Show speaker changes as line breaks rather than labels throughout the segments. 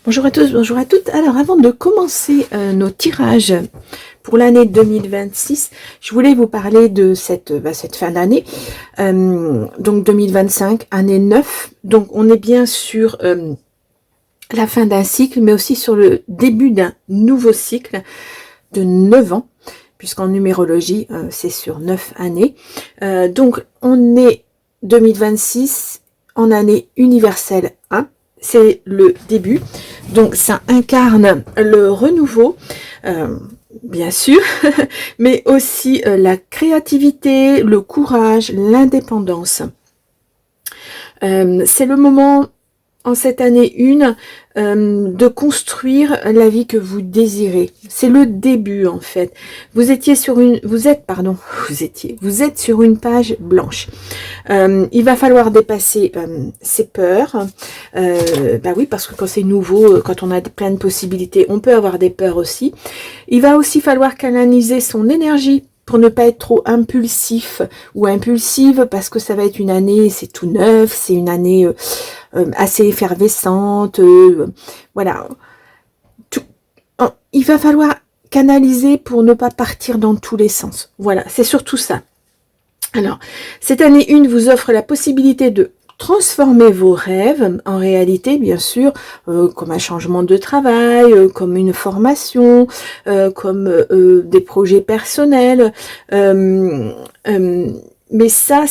Bonjour à tous, bonjour à toutes. Alors avant de commencer nos tirages pour l'année 2026, je voulais vous parler de cette fin d'année, donc 2025, année 9. Donc on est bien sur la fin d'un cycle, mais aussi sur le début d'un nouveau cycle de 9 ans, puisqu'en numérologie, c'est sur 9 années. Donc on est 2026 en année universelle 1. C'est le début, donc ça incarne le renouveau, bien sûr, mais aussi la créativité, le courage, l'indépendance. C'est le moment en cette année 1 de construire la vie que vous désirez. C'est le début en fait. Vous êtes sur une page blanche. Il va falloir dépasser ses peurs. Bah oui, parce que quand c'est nouveau, quand on a plein de possibilités, on peut avoir des peurs aussi. Il va aussi falloir canaliser son énergie pour ne pas être trop impulsif ou impulsive, parce que ça va être une année, c'est tout neuf, c'est une année assez effervescente, voilà. Il va falloir canaliser pour ne pas partir dans tous les sens. Voilà, c'est surtout ça. Alors, cette année 1 vous offre la possibilité de transformer vos rêves en réalité, bien sûr, comme un changement de travail, comme une formation, comme des projets personnels. Mais ça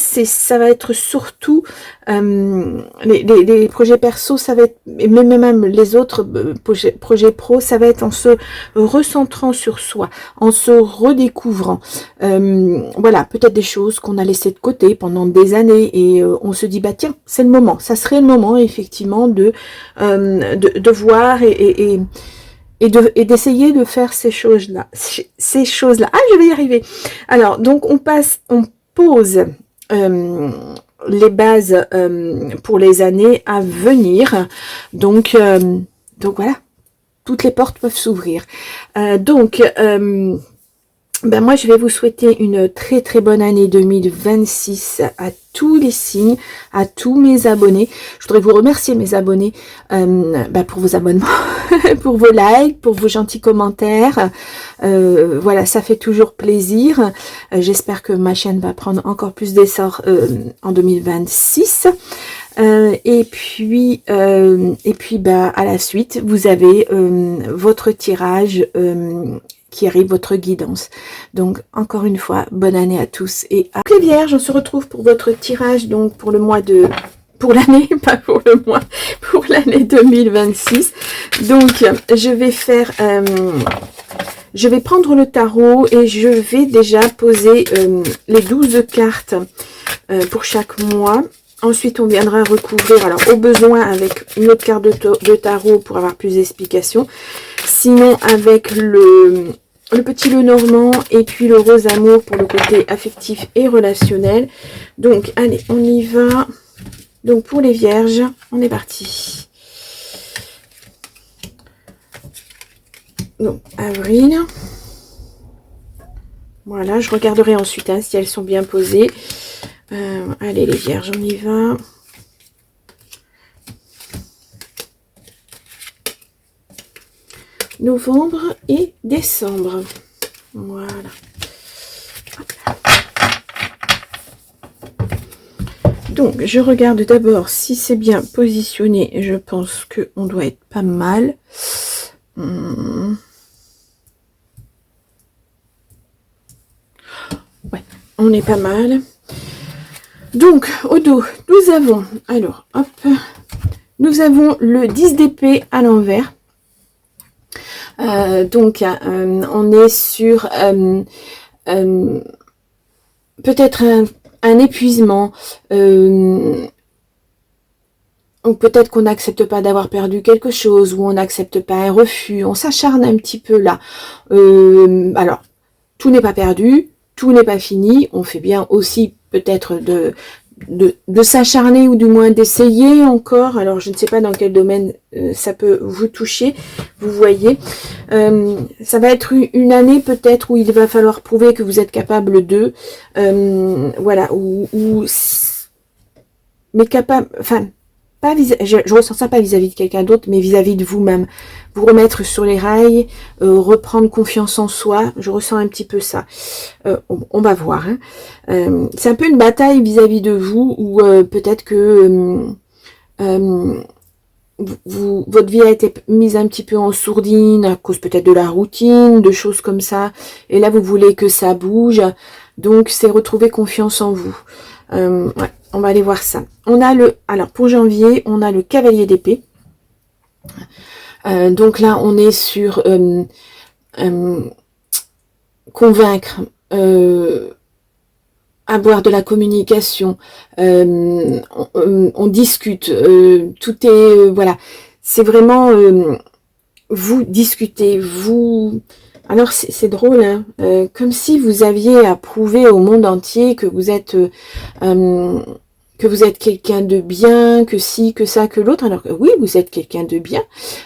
va être surtout les projets perso, ça va être, et même les autres projets pro, ça va être en se recentrant sur soi, en se redécouvrant. Voilà, peut-être des choses qu'on a laissées de côté pendant des années et on se dit, bah tiens, c'est le moment. Ça serait le moment, effectivement, de voir et d'essayer de faire ces choses-là. Ah, je vais y arriver. Alors, donc, on pose les bases pour les années à venir. Donc voilà, toutes les portes peuvent s'ouvrir. Moi, je vais vous souhaiter une très très bonne année 2026 à tous les signes, à tous mes abonnés. Je voudrais vous remercier, mes abonnés, pour vos abonnements, pour vos likes, pour vos gentils commentaires. Voilà, ça fait toujours plaisir. J'espère que ma chaîne va prendre encore plus d'essor en 2026. Et puis à la suite, vous avez votre tirage qui arrive, votre guidance. Donc, encore une fois, bonne année à tous. Et à les Vierges, on se retrouve pour votre tirage, donc pour le mois de... Pour l'année, pas pour le mois, pour l'année 2026. Donc, je vais faire... je vais prendre le tarot et je vais déjà poser les 12 cartes pour chaque mois. Ensuite, on viendra recouvrir, alors au besoin avec une autre carte de tarot pour avoir plus d'explications. Sinon, avec le petit Lenormand et puis le rose amour pour le côté affectif et relationnel. Donc, allez, on y va. Donc, pour les Vierges, on est parti. Donc, avril. Voilà, je regarderai ensuite si elles sont bien posées. Allez, les Vierges, on y va. Novembre et décembre. Voilà. Donc, je regarde d'abord si c'est bien positionné. Je pense qu'on doit être pas mal. Ouais, on est pas mal. Donc, au dos, nous avons, alors, hop, nous avons le 10 d'épée à l'envers. On est sur peut-être un épuisement, ou peut-être qu'on n'accepte pas d'avoir perdu quelque chose, ou on n'accepte pas un refus, on s'acharne un petit peu là. Alors, tout n'est pas perdu, tout n'est pas fini, on fait bien aussi peut-être de s'acharner ou du moins d'essayer encore. Alors je ne sais pas dans quel domaine ça peut vous toucher, vous voyez. Ça va être une année peut-être où il va falloir prouver que vous êtes capable de, voilà, mais capable, enfin, pas je ressens ça pas vis-à-vis de quelqu'un d'autre, mais vis-à-vis de vous-même. Vous remettre sur les rails, reprendre confiance en soi. Je ressens un petit peu ça. On va voir. Hein. C'est un peu une bataille vis-à-vis de vous, ou peut-être que votre vie a été mise un petit peu en sourdine à cause peut-être de la routine, de choses comme ça. Et là, vous voulez que ça bouge. Donc, c'est retrouver confiance en vous. Ouais, on va aller voir ça. On a alors pour janvier, on a le cavalier d'épée. Donc là, on est sur convaincre, avoir de la communication, on discute, tout est, voilà, c'est vraiment, vous discutez, vous... Alors c'est drôle, hein, comme si vous aviez à prouver au monde entier que vous êtes quelqu'un de bien, que ci, que ça, que l'autre. Alors que oui, vous êtes quelqu'un de bien.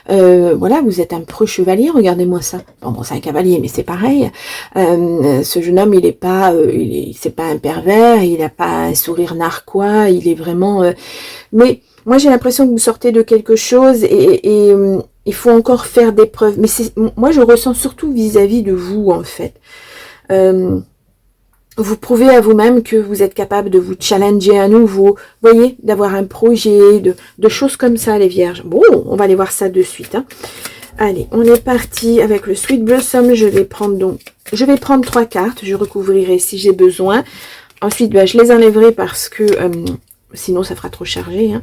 Voilà, vous êtes un preux chevalier. Regardez-moi ça. Bon, c'est un cavalier, mais c'est pareil. Ce jeune homme, il est pas, c'est pas un pervers. Il n'a pas un sourire narquois. Il est vraiment. Mais moi, j'ai l'impression que vous sortez de quelque chose et il faut encore faire des preuves. Mais moi, je ressens surtout vis-à-vis de vous, en fait. Vous prouvez à vous-même que vous êtes capable de vous challenger à nouveau. Vous voyez, d'avoir un projet, de choses comme ça, les vierges. Bon, on va aller voir ça de suite. Hein. Allez, on est parti avec le Sweet Blossom. Je vais prendre 3 cartes. Je recouvrirai si j'ai besoin. Ensuite, ben, je les enlèverai parce que sinon ça fera trop chargé. Hein.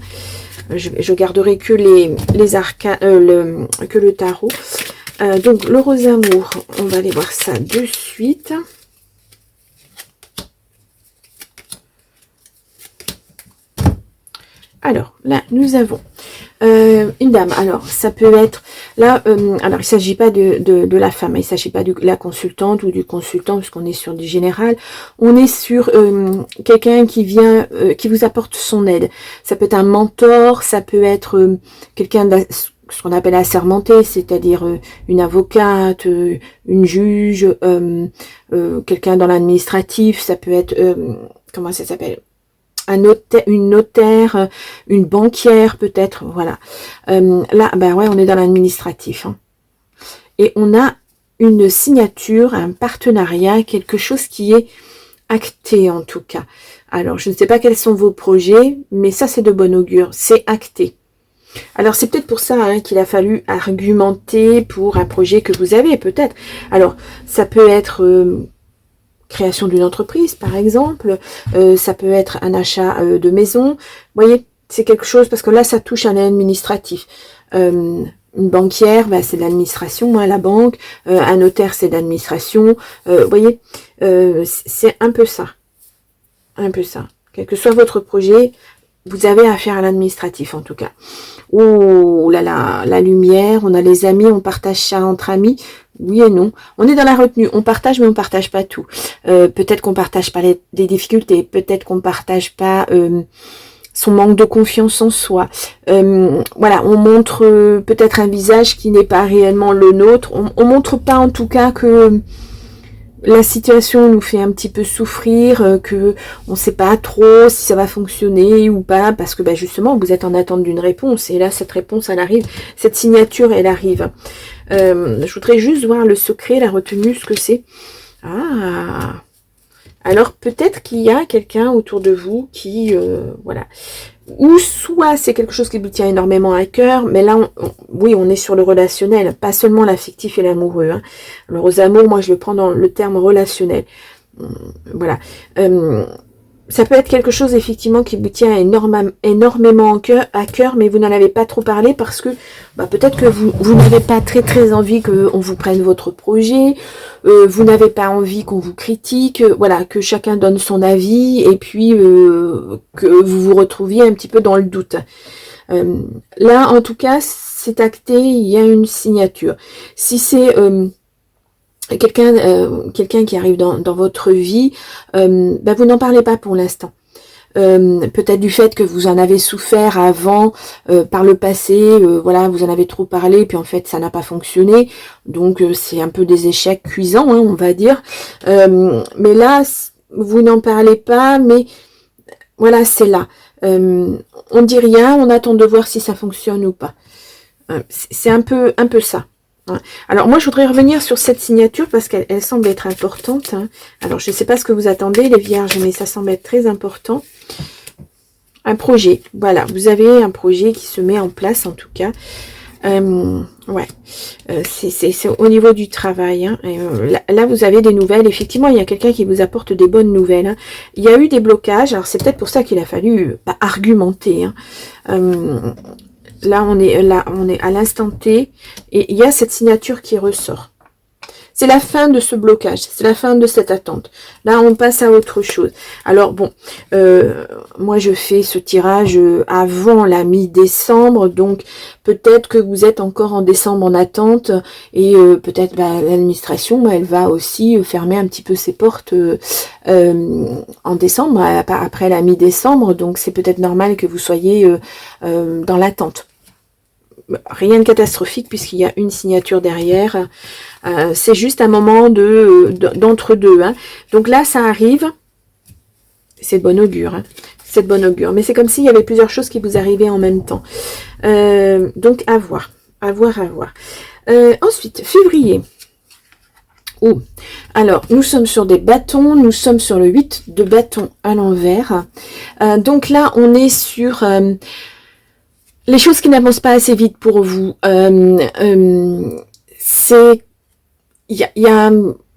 Je garderai que les arcanes, que le tarot. Donc le rose amour, on va aller voir ça de suite. Alors là, nous avons une dame. Alors ça peut être là. Alors il s'agit pas de la femme, il s'agit pas de la consultante ou du consultant, puisqu'on est sur du général. On est sur quelqu'un qui vient, qui vous apporte son aide. Ça peut être un mentor, ça peut être quelqu'un ce qu'on appelle assermenté, c'est-à-dire une avocate, une juge, quelqu'un dans l'administratif. Ça peut être comment ça s'appelle? Une notaire, une banquière peut-être, voilà. Là, ben ouais, on est dans l'administratif. Hein. Et on a une signature, un partenariat, quelque chose qui est acté en tout cas. Alors, je ne sais pas quels sont vos projets, mais ça c'est de bon augure, c'est acté. Alors, c'est peut-être pour ça hein, qu'il a fallu argumenter pour un projet que vous avez, peut-être. Alors, ça peut être... création d'une entreprise, par exemple. Ça peut être un achat de maison. Vous voyez, c'est quelque chose, parce que là, ça touche à l'administratif. Une banquière, ben, c'est de l'administration, hein, la banque. Un notaire, c'est de l'administration. Vous voyez, c'est un peu ça. Un peu ça. Quel que soit votre projet, vous avez affaire à l'administratif, en tout cas. Oh là là, la lumière, on a les amis, on partage ça entre amis. Oui et non. On est dans la retenue. On partage, mais on partage pas tout. Peut-être qu'on partage pas les difficultés. Peut-être qu'on partage pas son manque de confiance en soi. Voilà, on montre peut-être un visage qui n'est pas réellement le nôtre. On montre pas en tout cas que la situation nous fait un petit peu souffrir, que on sait pas trop si ça va fonctionner ou pas, parce que bah, justement vous êtes en attente d'une réponse, et là cette réponse elle arrive, cette signature elle arrive. Je voudrais juste voir le secret, la retenue, ce que c'est. Ah, alors peut-être qu'il y a quelqu'un autour de vous qui, voilà, ou soit c'est quelque chose qui vous tient énormément à cœur, mais là, oui, on est sur le relationnel, pas seulement l'affectif et l'amoureux. Hein. Le rose amour, moi, je le prends dans le terme relationnel. Voilà. Ça peut être quelque chose, effectivement, qui vous tient énormément à cœur, mais vous n'en avez pas trop parlé parce que bah, peut-être que vous n'avez pas très envie qu'on vous prenne votre projet, vous n'avez pas envie qu'on vous critique, voilà, que chacun donne son avis, et puis que vous vous retrouviez un petit peu dans le doute. Là, en tout cas, c'est acté, il y a une signature. Si c'est... quelqu'un qui arrive dans votre vie, ben vous n'en parlez pas pour l'instant. Peut-être du fait que vous en avez souffert avant, par le passé, voilà, vous en avez trop parlé, puis en fait ça n'a pas fonctionné, donc c'est un peu des échecs cuisants, hein, on va dire. Mais là, vous n'en parlez pas, mais voilà, c'est là. On dit rien, on attend de voir si ça fonctionne ou pas. C'est un peu ça. Alors moi je voudrais revenir sur cette signature parce qu'elle semble être importante. Alors je ne sais pas ce que vous attendez les vierges, mais ça semble être très important. Un projet, voilà, vous avez un projet qui se met en place en tout cas. Ouais, c'est au niveau du travail. Là, vous avez des nouvelles. Effectivement, il y a quelqu'un qui vous apporte des bonnes nouvelles. Il y a eu des blocages. Alors, c'est peut-être pour ça qu'il a fallu argumenter. Là, on est à l'instant T. Et il y a cette signature qui ressort. C'est la fin de ce blocage, c'est la fin de cette attente. Là, on passe à autre chose. Alors bon, moi je fais ce tirage avant la mi-décembre, donc peut-être que vous êtes encore en décembre en attente et peut-être l'administration, elle va aussi fermer un petit peu ses portes en décembre, après la mi-décembre, donc c'est peut-être normal que vous soyez dans l'attente. Rien de catastrophique puisqu'il y a une signature derrière. C'est juste un moment d'entre-deux. Donc là, ça arrive. C'est de bon augure. C'est de bon augure. Mais c'est comme s'il y avait plusieurs choses qui vous arrivaient en même temps. Donc, à voir. À voir, à voir. Ensuite, février. Alors, nous sommes sur des bâtons. Nous sommes sur le 8 de bâtons à l'envers. Donc là, on est sur... les choses qui n'avancent pas assez vite pour vous, il y a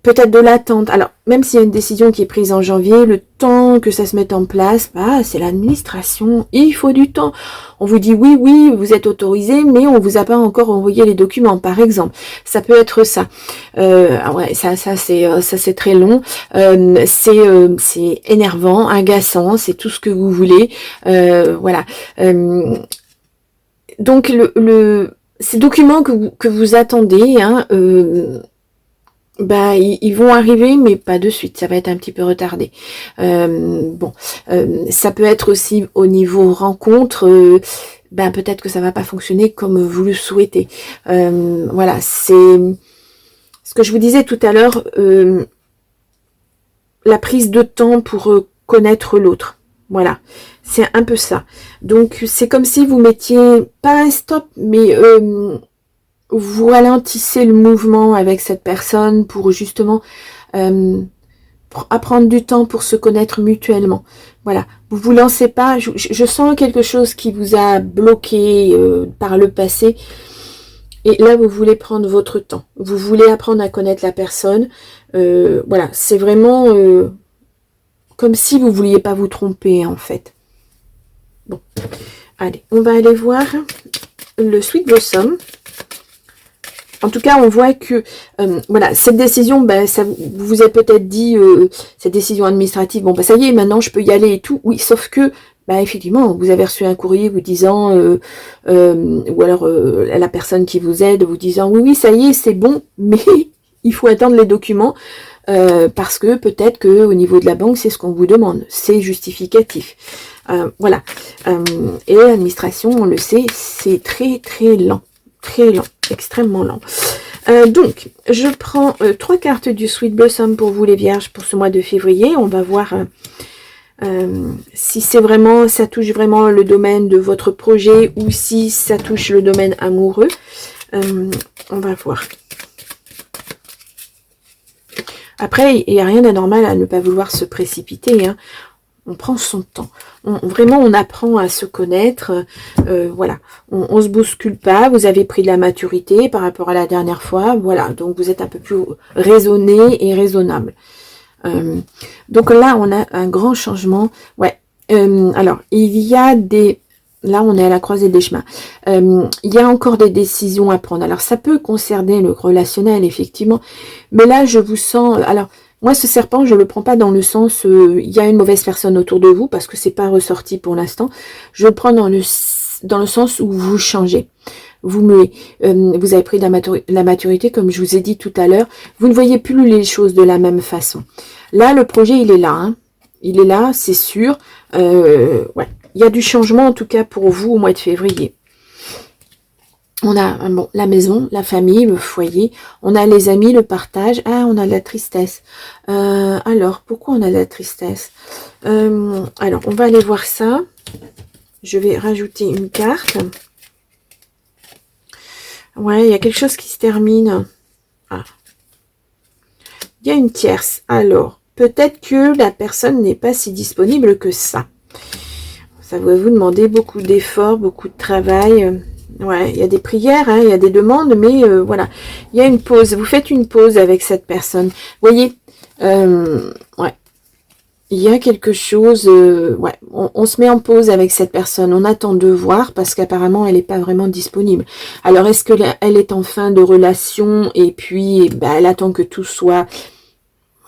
peut-être de l'attente. Alors, même s'il y a une décision qui est prise en janvier, le temps que ça se mette en place, c'est l'administration. Il faut du temps. On vous dit oui, vous êtes autorisé, mais on vous a pas encore envoyé les documents, par exemple. Ça peut être ça. Ouais, ça c'est très long. C'est énervant, agaçant, c'est tout ce que vous voulez. Voilà. Donc ces documents que vous attendez, ils vont arriver, mais pas de suite. Ça va être un petit peu retardé. Ça peut être aussi au niveau rencontre. Peut-être que ça va pas fonctionner comme vous le souhaitez. Voilà, c'est ce que je vous disais tout à l'heure. La prise de temps pour connaître l'autre. Voilà, c'est un peu ça. Donc, c'est comme si vous mettiez, pas un stop, mais vous ralentissez le mouvement avec cette personne pour justement pour apprendre du temps pour se connaître mutuellement. Voilà, vous vous lancez pas. Je sens quelque chose qui vous a bloqué par le passé. Et là, vous voulez prendre votre temps. Vous voulez apprendre à connaître la personne. Voilà, c'est vraiment... comme si vous ne vouliez pas vous tromper, en fait. Bon, allez, on va aller voir le Sweet Blossom. En tout cas, on voit que, voilà, cette décision, ça vous vous avez peut-être dit, cette décision administrative, ça y est, maintenant, je peux y aller et tout. Oui, sauf que, effectivement, vous avez reçu un courrier vous disant, ou alors la personne qui vous aide vous disant, oui, ça y est, c'est bon, mais il faut attendre les documents. Parce que peut-être que au niveau de la banque, c'est ce qu'on vous demande, c'est justificatif. Voilà. Et l'administration, on le sait, c'est très lent, extrêmement lent. Donc, je prends 3 cartes du Sweet Blossom pour vous les vierges pour ce mois de février. On va voir si c'est vraiment, ça touche vraiment le domaine de votre projet ou si ça touche le domaine amoureux. On va voir. Après, il n'y a rien d'anormal à ne pas vouloir se précipiter. On prend son temps. Vraiment, on apprend à se connaître. Voilà. On se bouscule pas. Vous avez pris de la maturité par rapport à la dernière fois. Voilà. Donc, vous êtes un peu plus raisonné et raisonnable. Donc là, on a un grand changement. Ouais. Alors, il y a des... Là, on est à la croisée des chemins. Il y a encore des décisions à prendre. Alors, ça peut concerner le relationnel, effectivement. Mais là, je vous sens... Alors, moi, ce serpent, je ne le prends pas dans le sens... il y a une mauvaise personne autour de vous, parce que c'est pas ressorti pour l'instant. Je le prends dans le sens où vous changez. Vous avez pris de la maturité, comme je vous ai dit tout à l'heure. Vous ne voyez plus les choses de la même façon. Là, le projet, il est là. Il est là, c'est sûr. Ouais. Il y a du changement, en tout cas, pour vous, au mois de février. On a bon, la maison, la famille, le foyer, on a les amis, le partage. Ah, on a de la tristesse. Alors, pourquoi on a de la tristesse? Alors, on va aller voir ça. Je vais rajouter une carte. Ouais, il y a quelque chose qui se termine. Ah. Il y a une tierce. Alors, peut-être que la personne n'est pas si disponible que ça. Ça va vous demander beaucoup d'efforts, beaucoup de travail. Ouais, il y a des prières, hein, il y a des demandes, mais voilà. Il y a une pause. Vous faites une pause avec cette personne. Vous voyez, ouais. Il y a quelque chose, ouais, on se met en pause avec cette personne, on attend de voir parce qu'apparemment elle n'est pas vraiment disponible. Alors est-ce que elle est en fin de relation et puis bah, elle attend que tout soit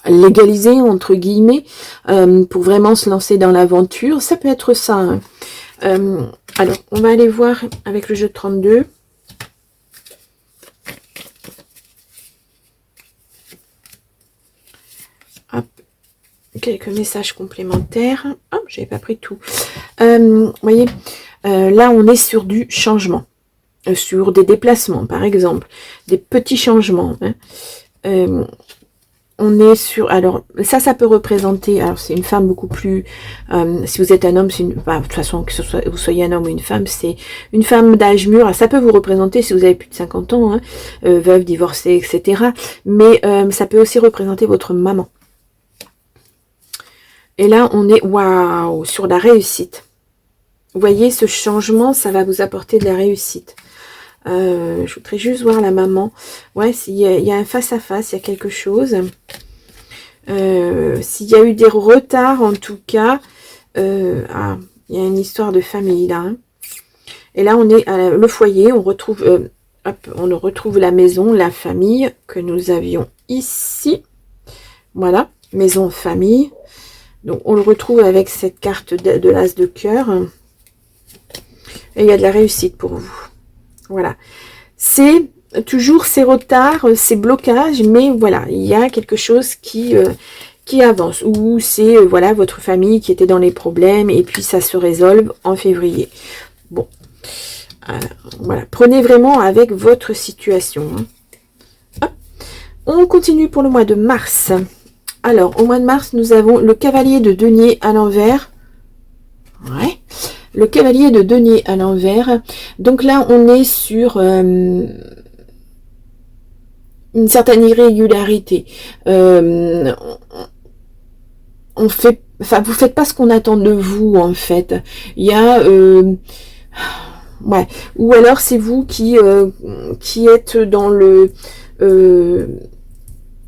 légalisé entre guillemets pour vraiment se lancer dans l'aventure? Ça peut être ça. Hein. Alors on va aller voir avec le jeu de 32. Quelques messages complémentaires. Oh, j'avais pas pris tout. Vous voyez, là on est sur du changement, sur des déplacements par exemple, des petits changements. Hein. On est sur, alors ça peut représenter, alors c'est une femme beaucoup plus, si vous êtes un homme, c'est une, bah, de toute façon que vous soyez un homme ou une femme, c'est une femme d'âge mûr. Alors, ça peut vous représenter si vous avez plus de 50 ans, hein, veuve, divorcée, etc. Mais ça peut aussi représenter votre maman. Et là, on est, waouh, sur la réussite. Vous voyez, ce changement, ça va vous apporter de la réussite. Je voudrais juste voir la maman. Ouais, s'il y a un face-à-face, il y a quelque chose. S'il y a eu des retards, en tout cas. Ah, il y a une histoire de famille, là. Hein. Et là, on est à le foyer. On retrouve, on retrouve la maison, la famille que nous avions ici. Voilà, maison, famille. Donc, on le retrouve avec cette carte de l'as de cœur. Et il y a de la réussite pour vous. Voilà. C'est toujours ces retards, ces blocages, mais voilà, il y a quelque chose qui avance. Ou c'est, voilà, votre famille qui était dans les problèmes et puis ça se résolve en février. Bon. Voilà. Prenez vraiment avec votre situation. Hein. Hop. On continue pour le mois de mars. Alors, au mois de mars, nous avons le cavalier de denier à l'envers. Ouais. Le cavalier de denier à l'envers. Donc là, on est sur une certaine irrégularité. On fait, enfin, vous faites pas ce qu'on attend de vous, en fait. Il y a... ouais. Ou alors, c'est vous qui êtes dans le...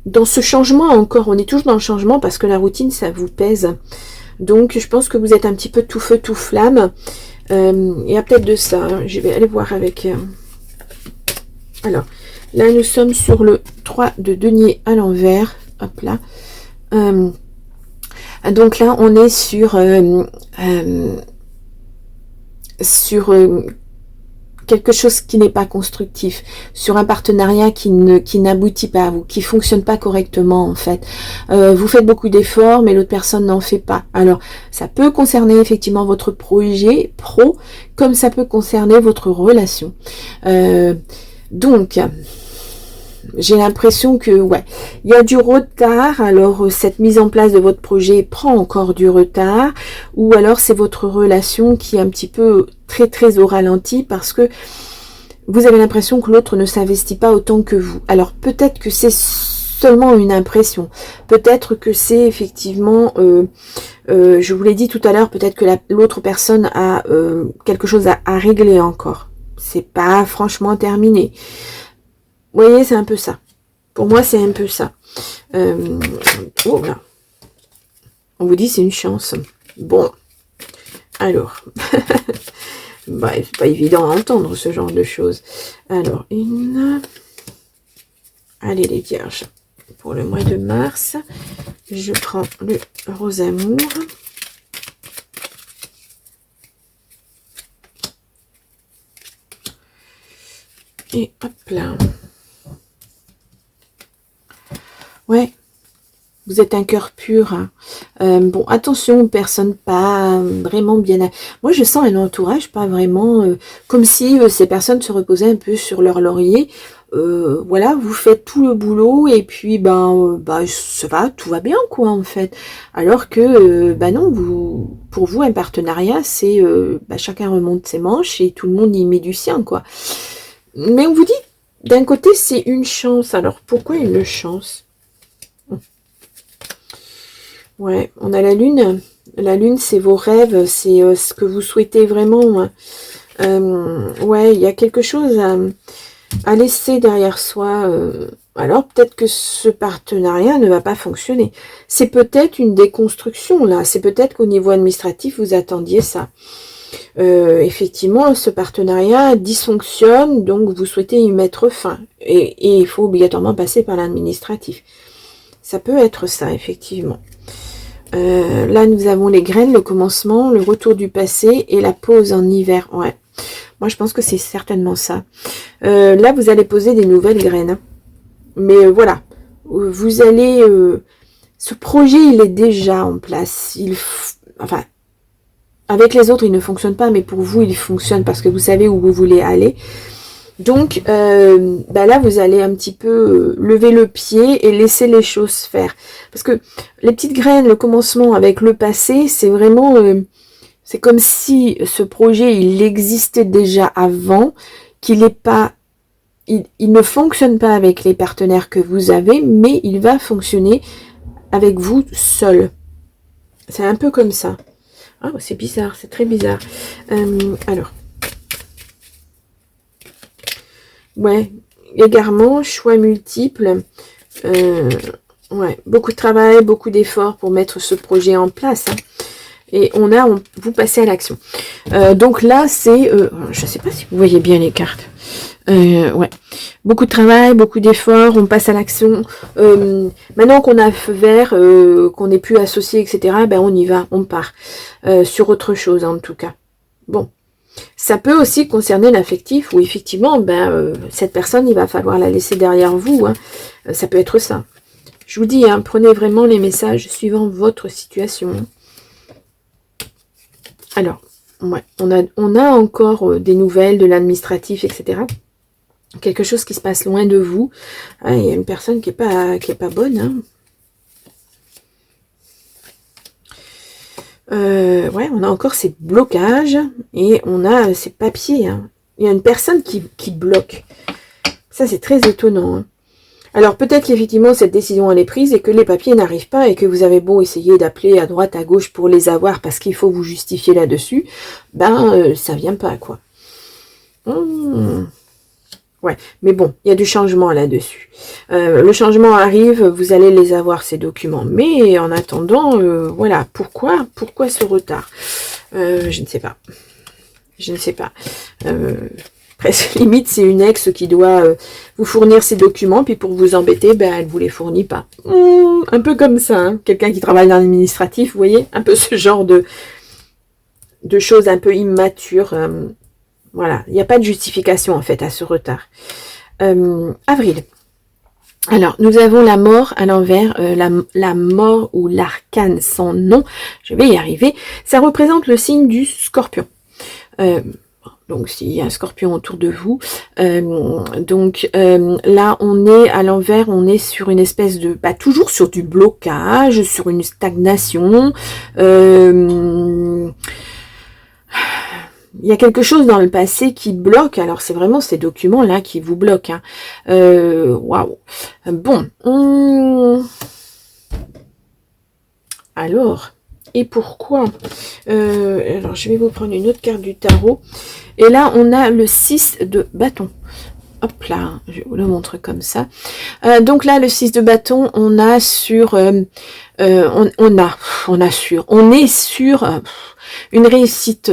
dans ce changement encore, on est toujours dans le changement parce que la routine, ça vous pèse. Donc, je pense que vous êtes un petit peu tout feu, tout flamme. Il y a peut-être de ça. Hein. Je vais aller voir avec... Alors, là, nous sommes sur le 3 de denier à l'envers. Hop là. Donc là, on est sur... quelque chose qui n'est pas constructif, sur un partenariat qui n'aboutit pas à vous, qui fonctionne pas correctement en fait. Vous faites beaucoup d'efforts, mais l'autre personne n'en fait pas. Alors, ça peut concerner effectivement votre projet pro, comme ça peut concerner votre relation. Donc, j'ai l'impression que, ouais, il y a du retard. Alors, cette mise en place de votre projet prend encore du retard. Ou alors, c'est votre relation qui est un petit peu très au ralenti parce que vous avez l'impression que l'autre ne s'investit pas autant que vous. Alors, peut-être que c'est seulement une impression. Peut-être que c'est effectivement, je vous l'ai dit tout à l'heure, peut-être que l'autre personne a quelque chose à régler encore. C'est pas franchement terminé. Vous voyez, c'est un peu ça. Pour moi, c'est un peu ça. Oh là. On vous dit c'est une chance. Bon. Alors. Bah, c'est pas évident à entendre ce genre de choses. Alors, allez les vierges. Pour le mois de mars, je prends le rose amour. Et hop là. Ouais. Vous êtes un cœur pur. Bon, attention aux personnes pas vraiment bien... Moi, je sens un entourage pas vraiment... comme si ces personnes se reposaient un peu sur leur laurier. Voilà, vous faites tout le boulot et puis, ça va, tout va bien, quoi, en fait. Alors que, non, pour vous, un partenariat, c'est... chacun remonte ses manches et tout le monde y met du sien, quoi. Mais on vous dit, d'un côté, c'est une chance. Alors, pourquoi une chance? Ouais, on a la lune. La lune, c'est vos rêves, c'est ce que vous souhaitez vraiment. Ouais, il y a quelque chose à laisser derrière soi. Alors, peut-être que ce partenariat ne va pas fonctionner. C'est peut-être une déconstruction, là. C'est peut-être qu'au niveau administratif, vous attendiez ça. Effectivement, ce partenariat dysfonctionne, donc vous souhaitez y mettre fin. Et il faut obligatoirement passer par l'administratif. Ça peut être ça, effectivement. Là, nous avons les graines, le commencement, le retour du passé et la pause en hiver. Ouais, moi, je pense que c'est certainement ça. Là, vous allez poser des nouvelles graines. Mais voilà, vous allez... ce projet, il est déjà en place. Enfin, avec les autres, il ne fonctionne pas, mais pour vous, il fonctionne parce que vous savez où vous voulez aller. Donc, là, vous allez un petit peu lever le pied et laisser les choses faire. Parce que les petites graines, le commencement avec le passé, c'est vraiment... c'est comme si ce projet, il existait déjà avant, qu'il n'est pas... Il ne fonctionne pas avec les partenaires que vous avez, mais il va fonctionner avec vous seul. C'est un peu comme ça. Ah, c'est bizarre, c'est très bizarre. Alors... Ouais, égarement, choix multiples. Ouais, beaucoup de travail, beaucoup d'efforts pour mettre ce projet en place. Hein. Et vous passez à l'action. Donc là, c'est... je ne sais pas si vous voyez bien les cartes. Ouais, beaucoup de travail, beaucoup d'efforts, on passe à l'action. Maintenant qu'on a feu vert, qu'on n'est plus associé, etc., on y va, on part. Sur autre chose, en tout cas. Bon. Ça peut aussi concerner l'affectif où effectivement, cette personne, il va falloir la laisser derrière vous. Hein. Ça peut être ça. Je vous dis, hein, prenez vraiment les messages suivant votre situation. Alors, ouais, on a encore des nouvelles de l'administratif, etc. Quelque chose qui se passe loin de vous. Ah, il y a une personne qui est pas bonne. Hein. Ouais, on a encore ces blocages et on a ces papiers. Hein. Il y a une personne qui bloque. Ça, c'est très étonnant. Hein. Alors, peut-être qu'effectivement, cette décision, elle est prise et que les papiers n'arrivent pas et que vous avez beau essayer d'appeler à droite, à gauche pour les avoir parce qu'il faut vous justifier là-dessus. Ça vient pas, quoi. Ouais, mais bon, il y a du changement là-dessus. Le changement arrive, vous allez les avoir, ces documents. Mais en attendant, voilà, pourquoi ce retard? Je ne sais pas. Je ne sais pas. Presque limite, c'est une ex qui doit vous fournir ces documents, puis pour vous embêter, elle ne vous les fournit pas. Un peu comme ça, hein. Quelqu'un qui travaille dans l'administratif, vous voyez, un peu ce genre de choses un peu immatures. Voilà, il n'y a pas de justification en fait à ce retard. Avril. Alors, nous avons la mort à l'envers, la mort ou l'arcane sans nom. Je vais y arriver. Ça représente le signe du scorpion. Donc, s'il y a un scorpion autour de vous. Là, on est à l'envers, on est sur une espèce de... toujours sur du blocage, sur une stagnation. Il y a quelque chose dans le passé qui bloque. Alors, c'est vraiment ces documents-là qui vous bloquent. Hein. Waouh. Bon. Alors, et pourquoi alors, je vais vous prendre une autre carte du tarot. Et là, on a le 6 de bâton. Hop là, je vous le montre comme ça. Donc là, le 6 de bâton, on a sur... on est sur une réussite,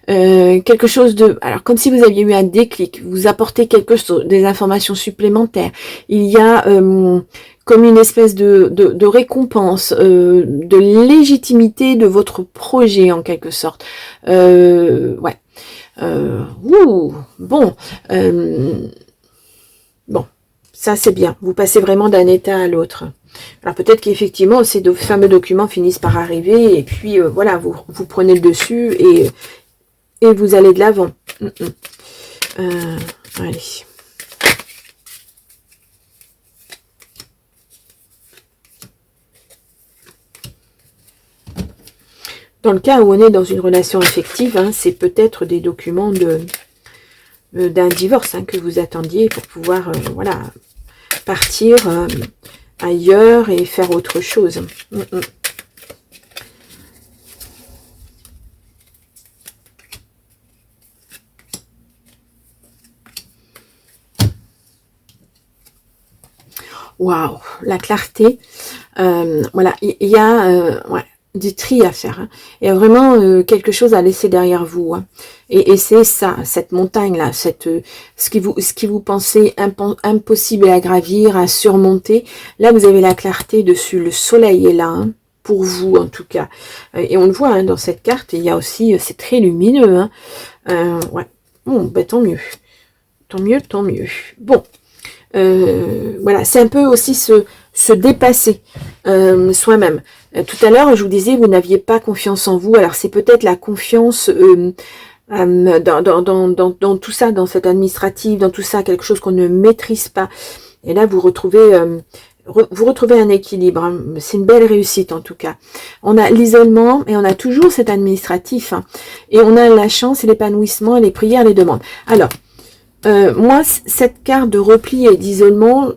quelque chose de... Alors, comme si vous aviez eu un déclic, vous apportez quelque chose, des informations supplémentaires. Il y a comme une espèce de récompense, de légitimité de votre projet, en quelque sorte. Ouais. Bon. Bon, ça c'est bien. Vous passez vraiment d'un état à l'autre. Alors peut-être qu'effectivement, ces fameux documents finissent par arriver, et puis voilà, vous prenez le dessus, et vous allez de l'avant. Allez. Dans le cas où on est dans une relation affective, hein, c'est peut-être des documents d'un divorce hein, que vous attendiez pour pouvoir voilà, partir ailleurs et faire autre chose. Waouh, la clarté. Voilà, il y a ouais, du tri à faire. Hein. Il y a vraiment quelque chose à laisser derrière vous. Hein. Et c'est ça, cette montagne-là, ce qui vous pensez impossible à gravir, à surmonter. Là, vous avez la clarté dessus. Le soleil est là, hein, pour vous en tout cas. Et on le voit hein, dans cette carte. Il y a aussi, c'est très lumineux. Hein. Ouais. Bon, ben, tant mieux. Tant mieux, tant mieux. Bon. Voilà, c'est un peu aussi se dépasser soi-même. Tout à l'heure, je vous disais, vous n'aviez pas confiance en vous. Alors, c'est peut-être la confiance dans tout ça, dans cette administrative, dans tout ça, quelque chose qu'on ne maîtrise pas. Et là, vous retrouvez un équilibre. Hein. C'est une belle réussite, en tout cas. On a l'isolement et on a toujours cet administratif. Hein. Et on a la chance et l'épanouissement, les prières, les demandes. Alors, moi, cette carte de repli et d'isolement,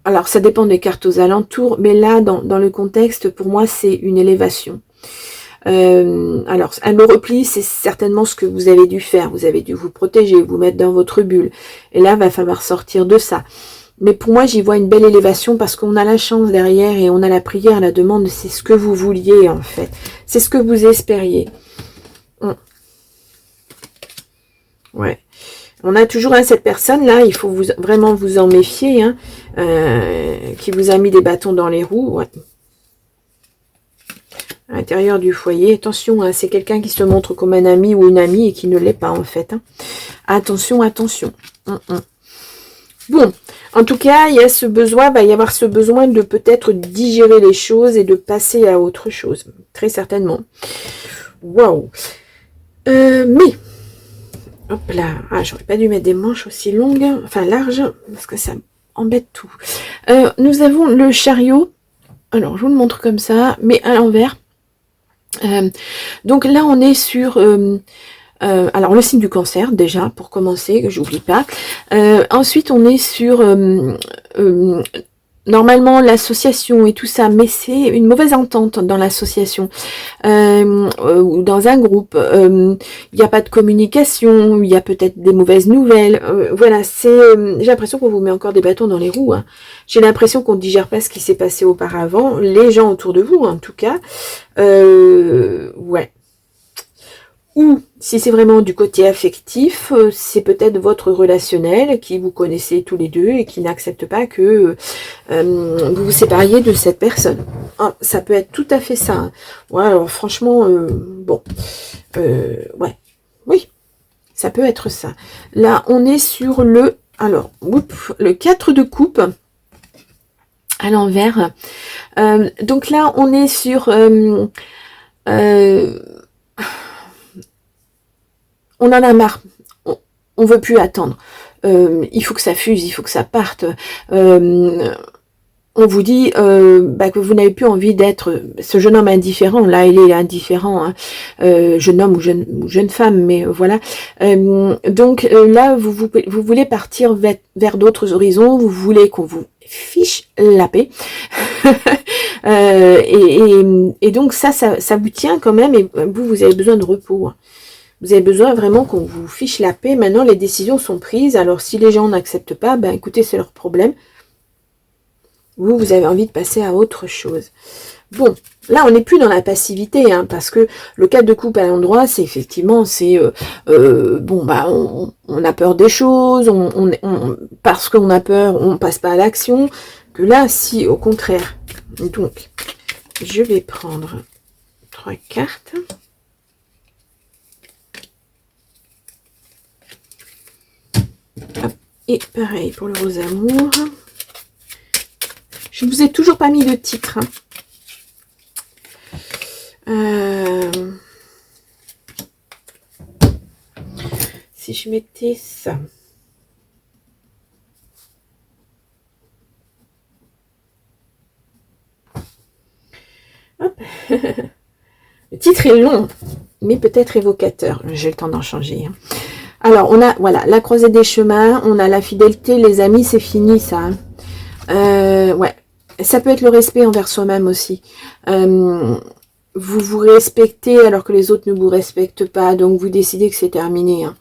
alors ça dépend des cartes aux alentours, mais là, dans le contexte, pour moi, c'est une élévation. Alors, le repli, c'est certainement ce que vous avez dû faire. Vous avez dû vous protéger, vous mettre dans votre bulle. Et là, il va falloir sortir de ça. Mais pour moi, j'y vois une belle élévation parce qu'on a la chance derrière et on a la prière, la demande. C'est ce que vous vouliez, en fait. C'est ce que vous espériez. Ouais. On a toujours hein, cette personne-là, il faut vraiment vous en méfier, hein, qui vous a mis des bâtons dans les roues. Ouais. À l'intérieur du foyer, attention, hein, c'est quelqu'un qui se montre comme un ami ou une amie et qui ne l'est pas en fait. Hein. Attention, attention. Bon, en tout cas, il y a ce besoin, va y avoir ce besoin de peut-être digérer les choses et de passer à autre chose, très certainement. Waouh. Mais... Hop là, ah, j'aurais pas dû mettre des manches aussi longues, enfin larges, parce que ça embête tout. Nous avons le chariot, alors je vous le montre comme ça, mais à l'envers. Donc là on est sur, alors le signe du cancer déjà, pour commencer, que j'oublie pas. Ensuite on est sur... normalement l'association et tout ça, mais c'est une mauvaise entente dans l'association ou dans un groupe. Il n'y a pas de communication, il y a peut-être des mauvaises nouvelles. Voilà, c'est. J'ai l'impression qu'on vous met encore des bâtons dans les roues. Hein. J'ai l'impression qu'on ne digère pas ce qui s'est passé auparavant. Les gens autour de vous, en tout cas. Ouais. Ou, si c'est vraiment du côté affectif, c'est peut-être votre relationnel qui vous connaissez tous les deux et qui n'accepte pas que vous vous sépariez de cette personne. Ah, ça peut être tout à fait ça. Hein. Ouais, alors franchement, bon. Ouais, oui, ça peut être ça. Là, on est sur le... Alors, le 4 de coupe à l'envers. Donc là, on est sur... on en a marre, on veut plus attendre. Il faut que ça fuse, il faut que ça parte. On vous dit que vous n'avez plus envie d'être ce jeune homme indifférent. Là, il est indifférent, hein, jeune homme ou jeune femme, mais voilà. Donc là, vous voulez partir vers d'autres horizons. Vous voulez qu'on vous fiche la paix. Et donc ça vous tient quand même. Et vous avez besoin de repos. Hein. Vous avez besoin vraiment qu'on vous fiche la paix. Maintenant, les décisions sont prises. Alors, si les gens n'acceptent pas, ben écoutez, c'est leur problème. Vous avez envie de passer à autre chose. Bon, là, on n'est plus dans la passivité, hein, parce que le 4 de coupe à l'endroit, c'est effectivement, c'est bon, bah, on a peur des choses, parce qu'on a peur, on passe pas à l'action. Que là, si, au contraire. Donc, je vais prendre 3 cartes. Hop. Et pareil pour le rose amour. Je ne vous ai toujours pas mis de titre. Si je mettais ça. Hop. Le titre est long, mais peut-être évocateur. J'ai le temps d'en changer. Hein. Alors, on a, voilà, la croisée des chemins, on a la fidélité, les amis, c'est fini, ça. Hein. Ouais. Ça peut être le respect envers soi-même aussi. Vous vous respectez alors que les autres ne vous respectent pas, donc vous décidez que c'est terminé. Hein.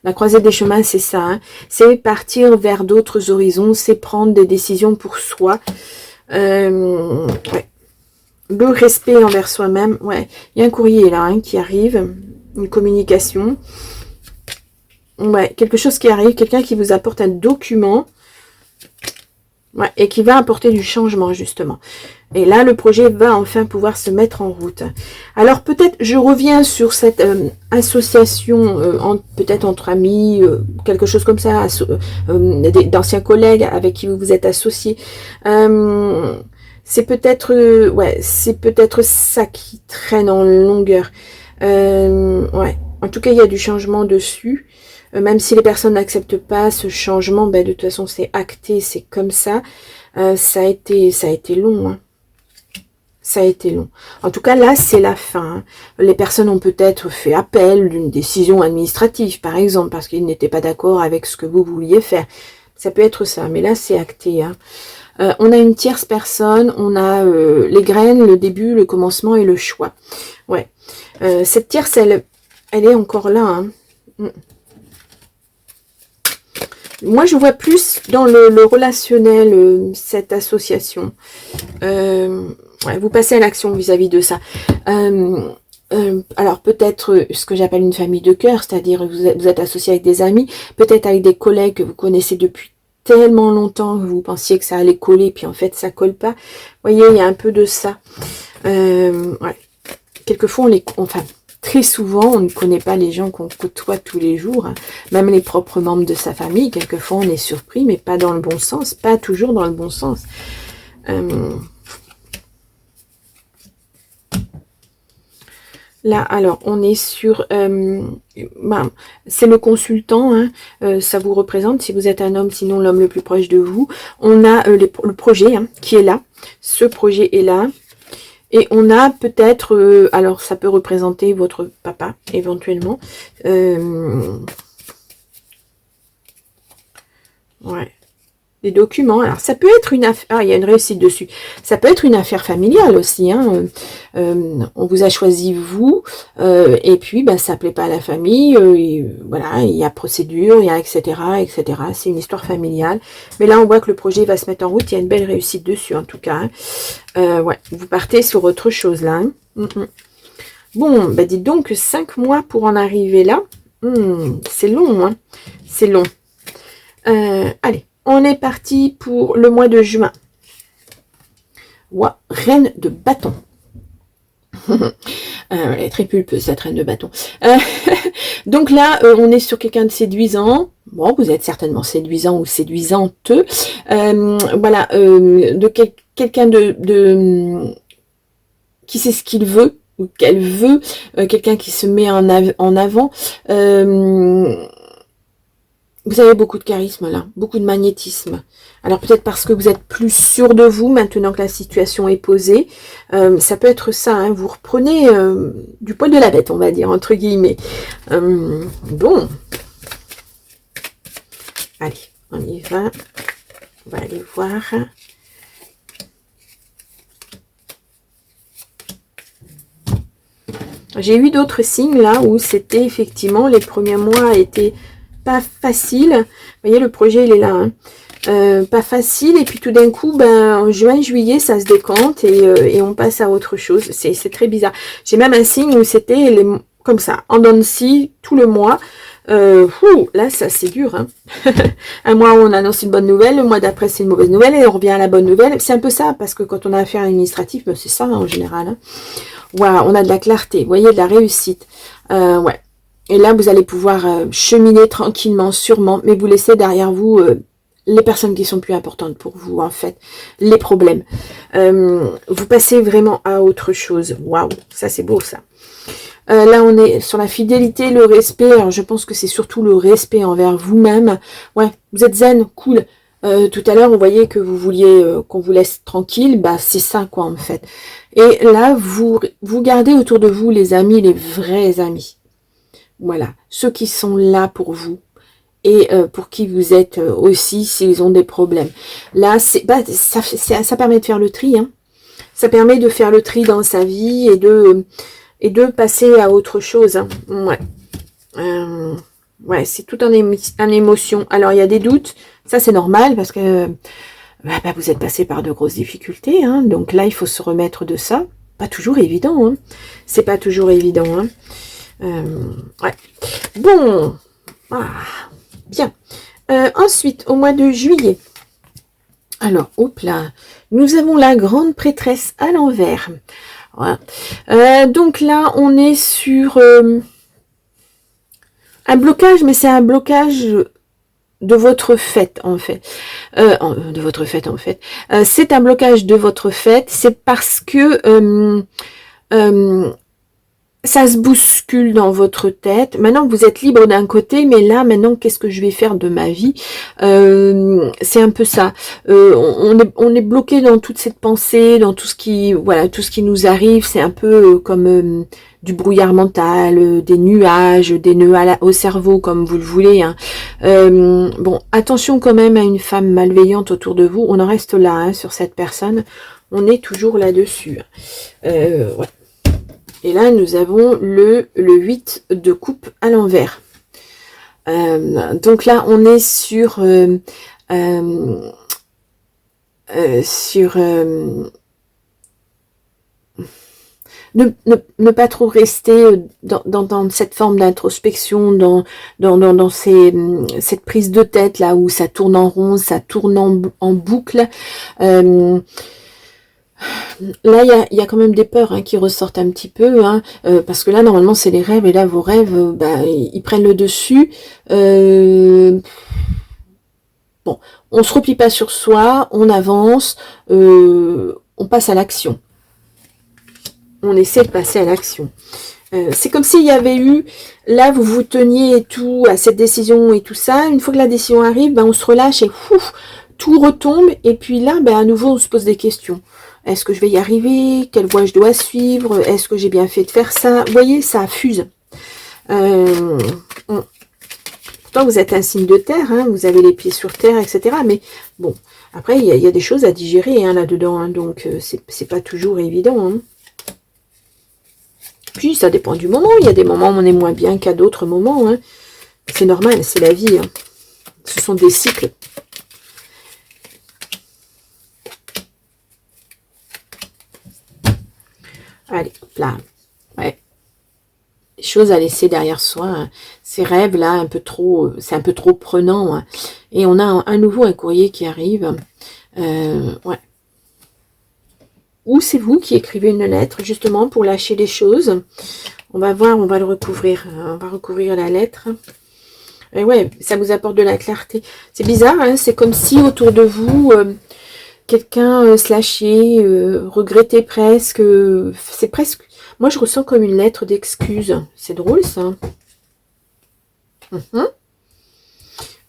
La croisée des chemins, c'est ça. Hein. C'est partir vers d'autres horizons, c'est prendre des décisions pour soi. Ouais. Le respect envers soi-même. Ouais. Il y a un courrier là hein, qui arrive, une communication. Ouais, quelque chose qui arrive, quelqu'un qui vous apporte un document. Ouais, et qui va apporter du changement, justement. Et là, le projet va enfin pouvoir se mettre en route. Alors, peut-être, je reviens sur cette association, peut-être entre amis, quelque chose comme ça, d'anciens collègues avec qui vous vous êtes associés. C'est peut-être, ouais, c'est peut-être ça qui traîne en longueur. Ouais, en tout cas, il y a du changement dessus. Même si les personnes n'acceptent pas ce changement, ben, de toute façon c'est acté, c'est comme ça. Ça a été long. Hein. Ça a été long. En tout cas là c'est la fin. Hein. Les personnes ont peut-être fait appel d'une décision administrative par exemple, parce qu'ils n'étaient pas d'accord avec ce que vous vouliez faire. Ça peut être ça, mais là c'est acté. Hein. On a une tierce personne, on a les graines, le début, le commencement et le choix. Ouais. Cette tierce, elle est encore là. Hein. Moi, je vois plus dans le relationnel, cette association. Ouais, vous passez à l'action vis-à-vis de ça. Alors, peut-être ce que j'appelle une famille de cœur, c'est-à-dire vous êtes associé avec des amis, peut-être avec des collègues que vous connaissez depuis tellement longtemps que vous pensiez que ça allait coller, puis en fait, ça colle pas. Vous voyez, il y a un peu de ça. Ouais. Quelquefois, très souvent, on ne connaît pas les gens qu'on côtoie tous les jours, hein. Même les propres membres de sa famille. Quelquefois, on est surpris, mais pas dans le bon sens, pas toujours dans le bon sens. Là, alors, on est sur... c'est le consultant, hein, ça vous représente, si vous êtes un homme, sinon l'homme le plus proche de vous. On a le projet hein, qui est là. Ce projet est là. Et on a peut-être, alors ça peut représenter votre papa, éventuellement. Ouais. Des documents. Alors ça peut être une affaire, il y a une réussite dessus. Ça peut être une affaire familiale aussi. Hein. On vous a choisi vous, et puis ben, ça plaît pas à la famille. Voilà, il y a procédure, il y a etc. etc. C'est une histoire familiale. Mais là on voit que le projet va se mettre en route. Il y a une belle réussite dessus en tout cas. Hein. Ouais, vous partez sur autre chose là. Hein. Bon, ben dites donc 5 mois pour en arriver là. C'est long, hein. C'est long. Allez. On est parti pour le mois de juin. Ouah, reine de bâton. Elle est très pulpeuse, cette reine de bâton. Donc là, on est sur quelqu'un de séduisant. Bon, vous êtes certainement séduisant ou séduisante. Voilà, de quelqu'un qui sait ce qu'il veut ou qu'elle veut. Quelqu'un qui se met en avant. Vous avez beaucoup de charisme là, beaucoup de magnétisme. Alors peut-être parce que vous êtes plus sûr de vous maintenant que la situation est posée. Ça peut être ça, hein, vous reprenez du poil de la bête, on va dire, entre guillemets. Bon. Allez, on y va. On va aller voir. J'ai eu d'autres signes là où c'était effectivement, les premiers mois étaient pas facile. Vous voyez, le projet, il est là. Hein. Pas facile. Et puis, tout d'un coup, ben, en juin, juillet, ça se décante et on passe à autre chose. C'est très bizarre. J'ai même un signe où c'était comme ça, en dents de scie, tout le mois. Là, ça, c'est dur. Hein. Un mois, on annonce une bonne nouvelle. Le mois d'après, c'est une mauvaise nouvelle. Et on revient à la bonne nouvelle. C'est un peu ça, parce que quand on a affaire à l'administratif, ben, c'est ça, hein, en général. Hein. Voilà, on a de la clarté. Vous voyez, de la réussite. Ouais. Et là, vous allez pouvoir cheminer tranquillement, sûrement, mais vous laissez derrière vous les personnes qui sont plus importantes pour vous, en fait, les problèmes. Vous passez vraiment à autre chose. Waouh, ça c'est beau ça. Là, on est sur la fidélité, le respect. Alors, je pense que c'est surtout le respect envers vous-même. Ouais, vous êtes zen, cool. Tout à l'heure, on voyait que vous vouliez qu'on vous laisse tranquille. Bah, c'est ça, quoi, en fait. Et là, vous gardez autour de vous les amis, les vrais amis. Voilà, ceux qui sont là pour vous et pour qui vous êtes aussi s'ils ont des problèmes. Là, ça permet de faire le tri. Hein. Ça permet de faire le tri dans sa vie et de passer à autre chose. Hein. Ouais. Ouais, c'est tout en émotion. Alors, il y a des doutes. Ça, c'est normal parce que vous êtes passé par de grosses difficultés. Hein. Donc là, il faut se remettre de ça. Pas toujours évident. Hein. C'est pas toujours évident. Hein. Ouais. Bon. Ah, bien. Ensuite, au mois de juillet. Alors, hop là. Nous avons la grande prêtresse à l'envers. Voilà. Donc là, on est sur un blocage, mais c'est un blocage de votre fête, en fait. De votre fête, en fait. C'est un blocage de votre fête. C'est parce que ça se bouscule dans votre tête. Maintenant que vous êtes libre d'un côté, mais là, maintenant, qu'est-ce que je vais faire de ma vie? C'est un peu ça. On est bloqué dans toute cette pensée, dans tout ce qui, voilà, tout ce qui nous arrive. C'est un peu comme du brouillard mental, des nuages, des nœuds au cerveau, comme vous le voulez. Hein. Bon, attention quand même à une femme malveillante autour de vous. On en reste là, hein, sur cette personne. On est toujours là-dessus. Ouais. Et là, nous avons le 8 de coupe à l'envers. Donc là, on est sur ne pas trop rester dans cette forme d'introspection, dans cette prise de tête là où ça tourne en rond, ça tourne en boucle. Là, il y a quand même des peurs hein, qui ressortent un petit peu, hein, parce que là, normalement, c'est les rêves, et là, vos rêves, ils prennent le dessus. Bon, on se replie pas sur soi, on avance, on passe à l'action. On essaie de passer à l'action. C'est comme s'il y avait eu, là, vous vous teniez et tout, à cette décision et tout ça. Une fois que la décision arrive, on se relâche et tout retombe. Et puis là, à nouveau, on se pose des questions. Est-ce que je vais y arriver? Quelle voie je dois suivre? Est-ce que j'ai bien fait de faire ça? Vous voyez, ça fuse. Pourtant, vous êtes un signe de terre, hein, vous avez les pieds sur terre, etc. Mais bon, après, il y a des choses à digérer hein, là-dedans. Hein, donc, c'est pas toujours évident. Hein. Puis, ça dépend du moment. Il y a des moments où on est moins bien qu'à d'autres moments. Hein. C'est normal, c'est la vie. Hein. Ce sont des cycles. Allez, là, ouais. Les choses à laisser derrière soi. Hein. Ces rêves là, un peu trop, c'est un peu trop prenant. Hein. Et on a à nouveau un courrier qui arrive. Ouais. Ou c'est vous qui écrivez une lettre justement pour lâcher les choses. On va voir, on va le recouvrir. On va recouvrir la lettre. Et ouais, ça vous apporte de la clarté. C'est bizarre, hein, c'est comme si autour de vous, quelqu'un se lâchait, regrettait presque. C'est presque... Moi, je ressens comme une lettre d'excuse. C'est drôle, ça.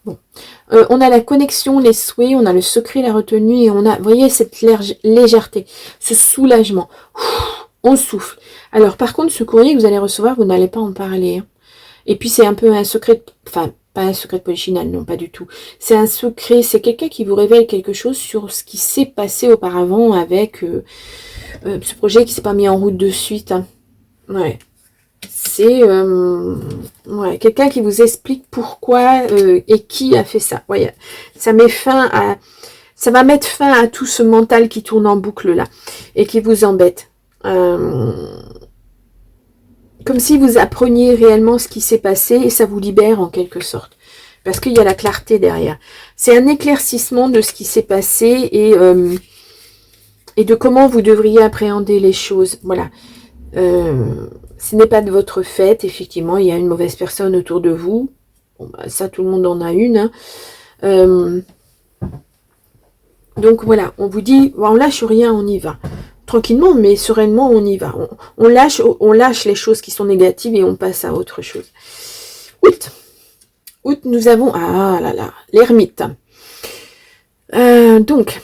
Bon. On a la connexion, les souhaits, on a le secret, la retenue, et on a, vous voyez, cette légèreté, ce soulagement. On souffle. Alors, par contre, ce courrier que vous allez recevoir, vous n'allez pas en parler. Hein. Et puis, c'est un peu un secret, enfin, pas un secret de polichinelle, non, pas du tout. C'est un secret, c'est quelqu'un qui vous révèle quelque chose sur ce qui s'est passé auparavant avec ce projet qui s'est pas mis en route de suite. Hein. Ouais. C'est ouais, quelqu'un qui vous explique pourquoi et qui a fait ça. Voyez, ça met fin à, ça va mettre fin à tout ce mental qui tourne en boucle là et qui vous embête. Comme si vous appreniez réellement ce qui s'est passé et ça vous libère en quelque sorte. Parce qu'il y a la clarté derrière. C'est un éclaircissement de ce qui s'est passé et de comment vous devriez appréhender les choses. Voilà. Ce n'est pas de votre fait, effectivement, il y a une mauvaise personne autour de vous. Bon, ça, tout le monde en a une. Hein. Donc voilà, on vous dit, on lâche rien, on y va. Tranquillement, mais sereinement, on y va. On lâche les choses qui sont négatives et on passe à autre chose. Août. Août, nous avons, ah là là, l'ermite. Donc,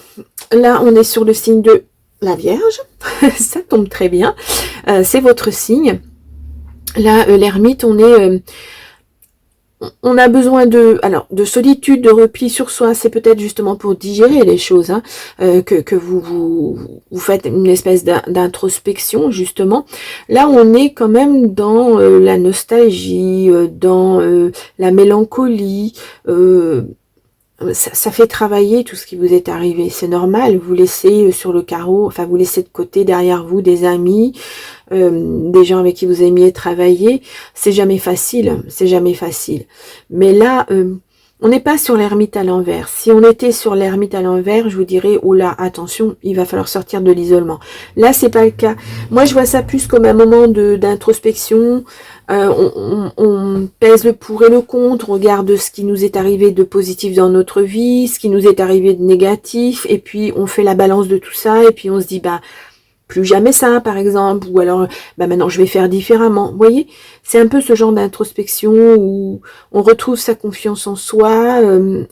là, on est sur le signe de la Vierge. Ça tombe très bien. C'est votre signe. Là, l'ermite, on a besoin de solitude, de repli sur soi. C'est peut-être justement pour digérer les choses, hein, que vous faites une espèce d'introspection, justement. Là, on est quand même dans la nostalgie, dans la mélancolie. Ça fait travailler tout ce qui vous est arrivé. C'est normal. Vous laissez sur le carreau, enfin, vous laissez de côté derrière vous des amis, des gens avec qui vous aimiez travailler. C'est jamais facile, c'est jamais facile. Mais là, on n'est pas sur l'ermite à l'envers. Si on était sur l'ermite à l'envers, je vous dirais, oh là, attention, il va falloir sortir de l'isolement. Là, c'est pas le cas. Moi, je vois ça plus comme un moment d'introspection. On pèse le pour et le contre, on regarde ce qui nous est arrivé de positif dans notre vie, ce qui nous est arrivé de négatif, et puis on fait la balance de tout ça, et puis on se dit, bah, plus jamais ça, par exemple, ou alors, bah, maintenant je vais faire différemment. Vous voyez, c'est un peu ce genre d'introspection où on retrouve sa confiance en soi,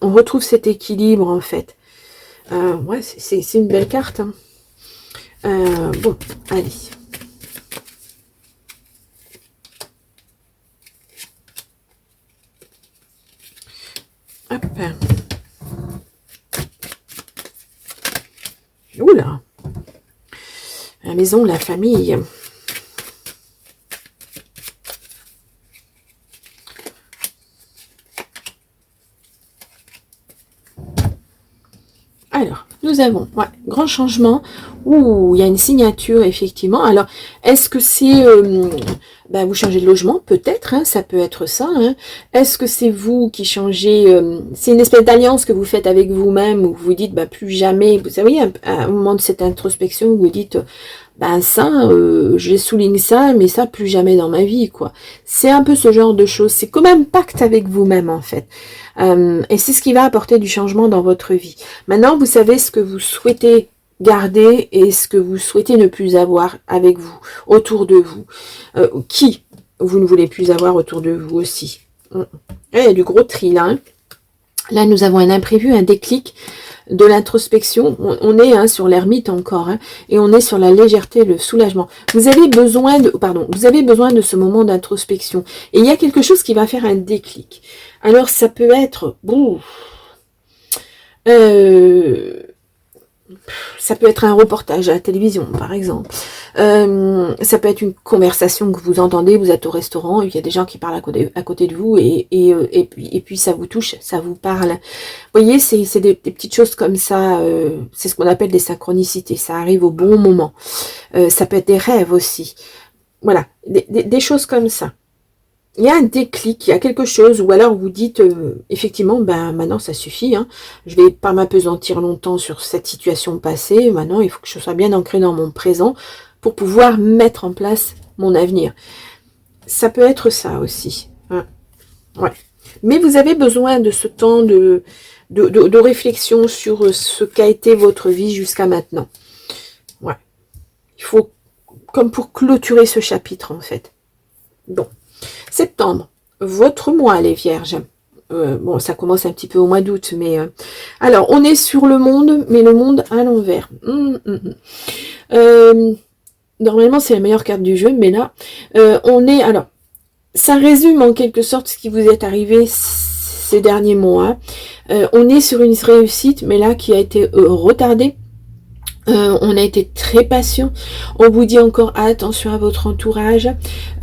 on retrouve cet équilibre, en fait. Ouais, c'est une belle carte. Hein. Bon, allez. Hop. Oula. La maison, la famille. Alors, nous avons, ouais, grand changement. Ouh, il y a une signature, effectivement. Alors, est-ce que c'est... ben, vous changez de logement, peut-être, hein, ça peut être ça. Hein. Est-ce que c'est vous qui changez... c'est une espèce d'alliance que vous faites avec vous-même, où vous dites, ben, plus jamais... Vous savez, à un moment de cette introspection, où vous dites... ben ça, je souligne ça, mais ça, plus jamais dans ma vie, quoi. C'est un peu ce genre de choses. C'est comme un pacte avec vous-même, en fait. Et c'est ce qui va apporter du changement dans votre vie. Maintenant, vous savez ce que vous souhaitez garder et ce que vous souhaitez ne plus avoir avec vous, autour de vous. Qui vous ne voulez plus avoir autour de vous aussi. Il y a du gros tri, là. Hein. Là, nous avons un imprévu, un déclic, de l'introspection. On est hein, sur l'ermite encore, hein, et on est sur la légèreté, le soulagement. Vous avez besoin de ce moment d'introspection. Et il y a quelque chose qui va faire un déclic. Alors, ça peut être... Bon, ça peut être un reportage à la télévision, par exemple. Ça peut être une conversation que vous entendez, vous êtes au restaurant, il y a des gens qui parlent à côté de vous, et puis ça vous touche, ça vous parle. Vous voyez, c'est des petites choses comme ça, c'est ce qu'on appelle des synchronicités, ça arrive au bon moment. Ça peut être des rêves aussi. Voilà, des choses comme ça. Il y a un déclic, il y a quelque chose, ou alors vous dites, effectivement, ben maintenant ça suffit, hein, je vais pas m'apesantir longtemps sur cette situation passée, maintenant il faut que je sois bien ancré dans mon présent pour pouvoir mettre en place mon avenir. Ça peut être ça aussi. Hein. Ouais. Mais vous avez besoin de ce temps de réflexion sur ce qu'a été votre vie jusqu'à maintenant. Ouais. Il faut, comme pour clôturer ce chapitre en fait. Bon. Septembre, votre mois les vierges. Bon, ça commence un petit peu au mois d'août, mais... alors, on est sur le monde, mais le monde à l'envers. Normalement, c'est la meilleure carte du jeu, mais là, on est... Alors, ça résume en quelque sorte ce qui vous est arrivé ces derniers mois. On est sur une réussite, mais là, qui a été retardée. On a été très patient. On vous dit encore attention à votre entourage.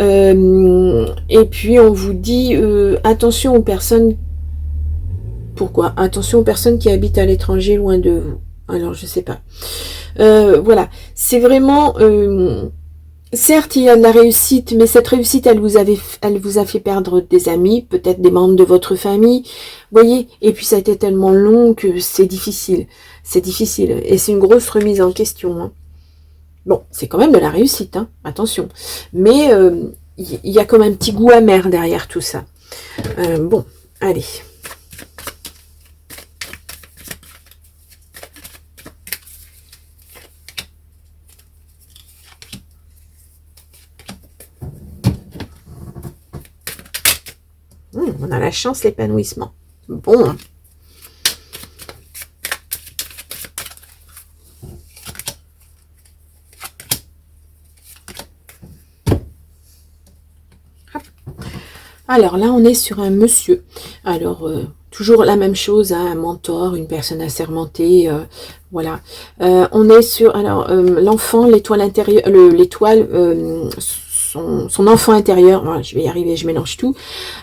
Et puis on vous dit attention aux personnes. Pourquoi? Attention aux personnes qui habitent à l'étranger loin de vous. Alors je sais pas. Voilà. C'est vraiment. Certes, il y a de la réussite, mais cette réussite, elle vous a fait perdre des amis, peut-être des membres de votre famille. Vous voyez? Et puis ça a été tellement long que c'est difficile. C'est difficile. Et c'est une grosse remise en question. Hein. Bon, c'est quand même de la réussite, hein, attention. Mais il y a comme un petit goût amer derrière tout ça. Bon, allez. on a la chance, l'épanouissement. Bon. Alors là, on est sur un monsieur. Alors, toujours la même chose, hein, un mentor, une personne assermentée, voilà. On est sur, alors, l'enfant, l'étoile intérieure, son enfant intérieur, voilà, je vais y arriver, je mélange tout,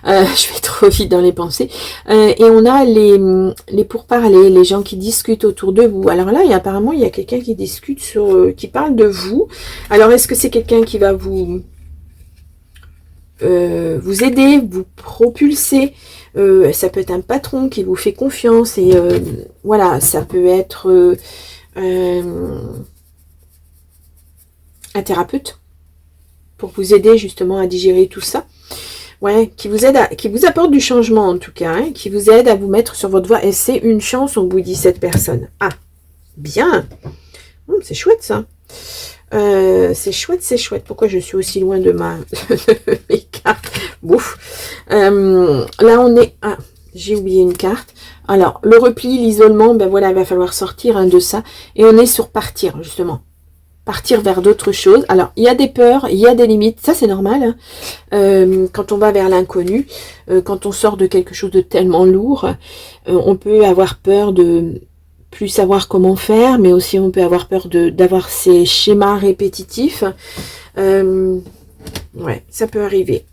je vais trop vite dans les pensées, et on a les pourparlers, les gens qui discutent autour de vous. Alors là, apparemment, il y a quelqu'un qui discute qui parle de vous. Alors, est-ce que c'est quelqu'un qui va vous aider, vous propulser, ça peut être un patron qui vous fait confiance, et voilà, ça peut être un thérapeute pour vous aider justement à digérer tout ça. Ouais, qui vous aide, qui vous apporte du changement en tout cas, hein, qui vous aide à vous mettre sur votre voie, et c'est une chance, on vous dit, cette personne. Ah, bien, c'est chouette ça. C'est chouette, c'est chouette. Pourquoi je suis aussi loin de mes cartes? Bouf. Là, on est... Ah, j'ai oublié une carte. Alors, le repli, l'isolement, ben voilà, il va falloir sortir de ça. Et on est sur partir, justement. Partir vers d'autres choses. Alors, il y a des peurs, il y a des limites. Ça, c'est normal. Hein. Quand on va vers l'inconnu, quand on sort de quelque chose de tellement lourd, on peut avoir peur de... plus savoir comment faire, mais aussi on peut avoir peur d'avoir ces schémas répétitifs. Ouais, ça peut arriver.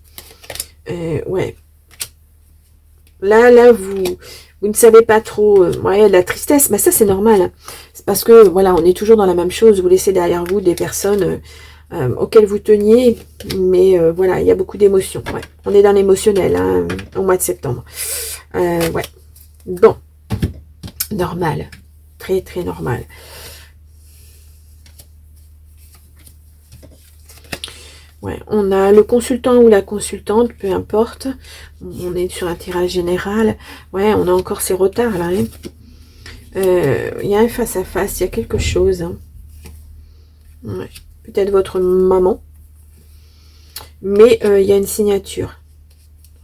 Ouais. Là, vous ne savez pas trop. Ouais, la tristesse, mais ça c'est normal. Hein. C'est parce que, voilà, on est toujours dans la même chose. Vous laissez derrière vous des personnes auxquelles vous teniez, mais voilà, il y a beaucoup d'émotions. Ouais. On est dans l'émotionnel hein, au mois de septembre. Ouais. Bon. Normal. Très, très normal. Ouais, on a le consultant ou la consultante, peu importe. On est sur un tirage général. Ouais, on a encore ces retards là. Hein. Il y a un face-à-face, il y a quelque chose. Hein. Ouais. Peut-être votre maman. Mais il y a une signature.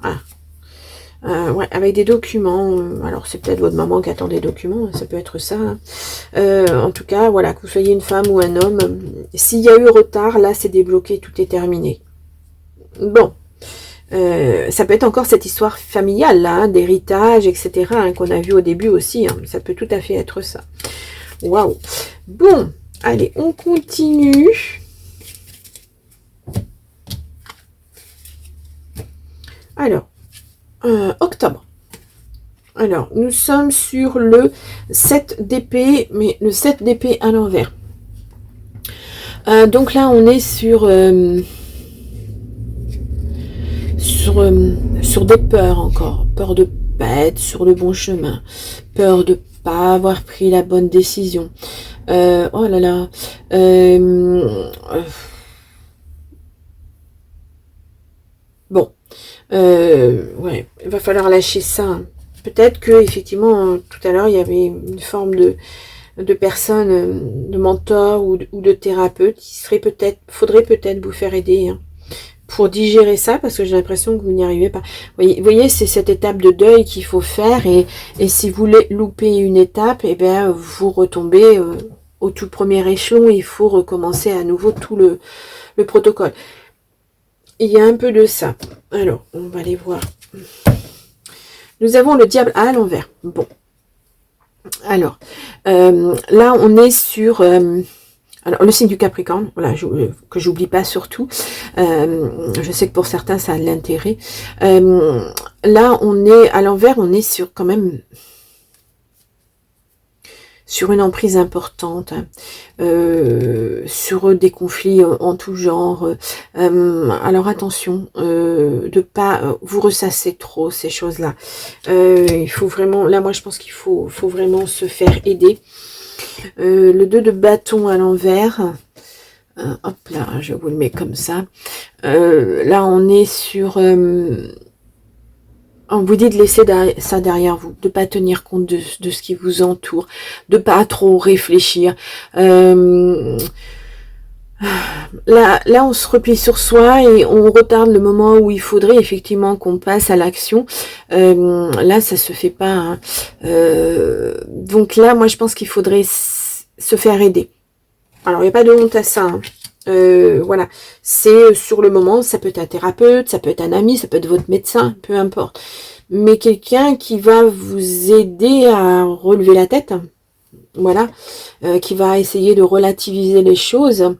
Ah. Ouais, avec des documents. Alors, c'est peut-être votre maman qui attend des documents. Ça peut être ça. Hein. En tout cas, voilà, que vous soyez une femme ou un homme. S'il y a eu retard, là, c'est débloqué. Tout est terminé. Bon. Ça peut être encore cette histoire familiale, là, hein, d'héritage, etc., hein, qu'on a vu au début aussi. Hein. Ça peut tout à fait être ça. Waouh. Bon. Allez, on continue. Alors. Octobre. Alors, nous sommes sur le 7 d'épée, mais le 7 d'épée à l'envers. Donc là, on est sur des peurs encore. Peur de pas être sur le bon chemin. Peur de pas avoir pris la bonne décision. Oh là là. Bon. Ouais, il va falloir lâcher ça. Peut-être que effectivement, tout à l'heure, il y avait une forme de personne, de mentor ou de thérapeute qui faudrait peut-être vous faire aider hein, pour digérer ça, parce que j'ai l'impression que vous n'y arrivez pas. Vous voyez, c'est cette étape de deuil qu'il faut faire, et si vous loupez une étape, et bien vous retombez au tout premier échelon, il faut recommencer à nouveau tout le protocole. Il y a un peu de ça. Alors, on va aller voir. Nous avons le diable à l'envers. Bon. Alors, là, on est sur... alors, le signe du Capricorne, voilà, que j'oublie pas surtout. Je sais que pour certains, ça a de l'intérêt. Là, on est à l'envers, on est sur quand même... sur une emprise importante, sur des conflits en tout genre. Alors attention, de pas vous ressasser trop ces choses-là. Il faut vraiment, là moi je pense qu'il faut vraiment se faire aider. Le 2 de bâton à l'envers, hop là, je vous le mets comme ça. Là on est sur... on vous dit de laisser ça derrière vous, de pas tenir compte de ce qui vous entoure, de pas trop réfléchir. Là, on se replie sur soi et on retarde le moment où il faudrait effectivement qu'on passe à l'action. Là, ça se fait pas. Hein. Donc là, moi, je pense qu'il faudrait se faire aider. Alors, il n'y a pas de honte à ça. Hein. Voilà, c'est sur le moment, ça peut être un thérapeute, ça peut être un ami, ça peut être votre médecin, peu importe. Mais quelqu'un qui va vous aider à relever la tête, voilà, qui va essayer de relativiser les choses.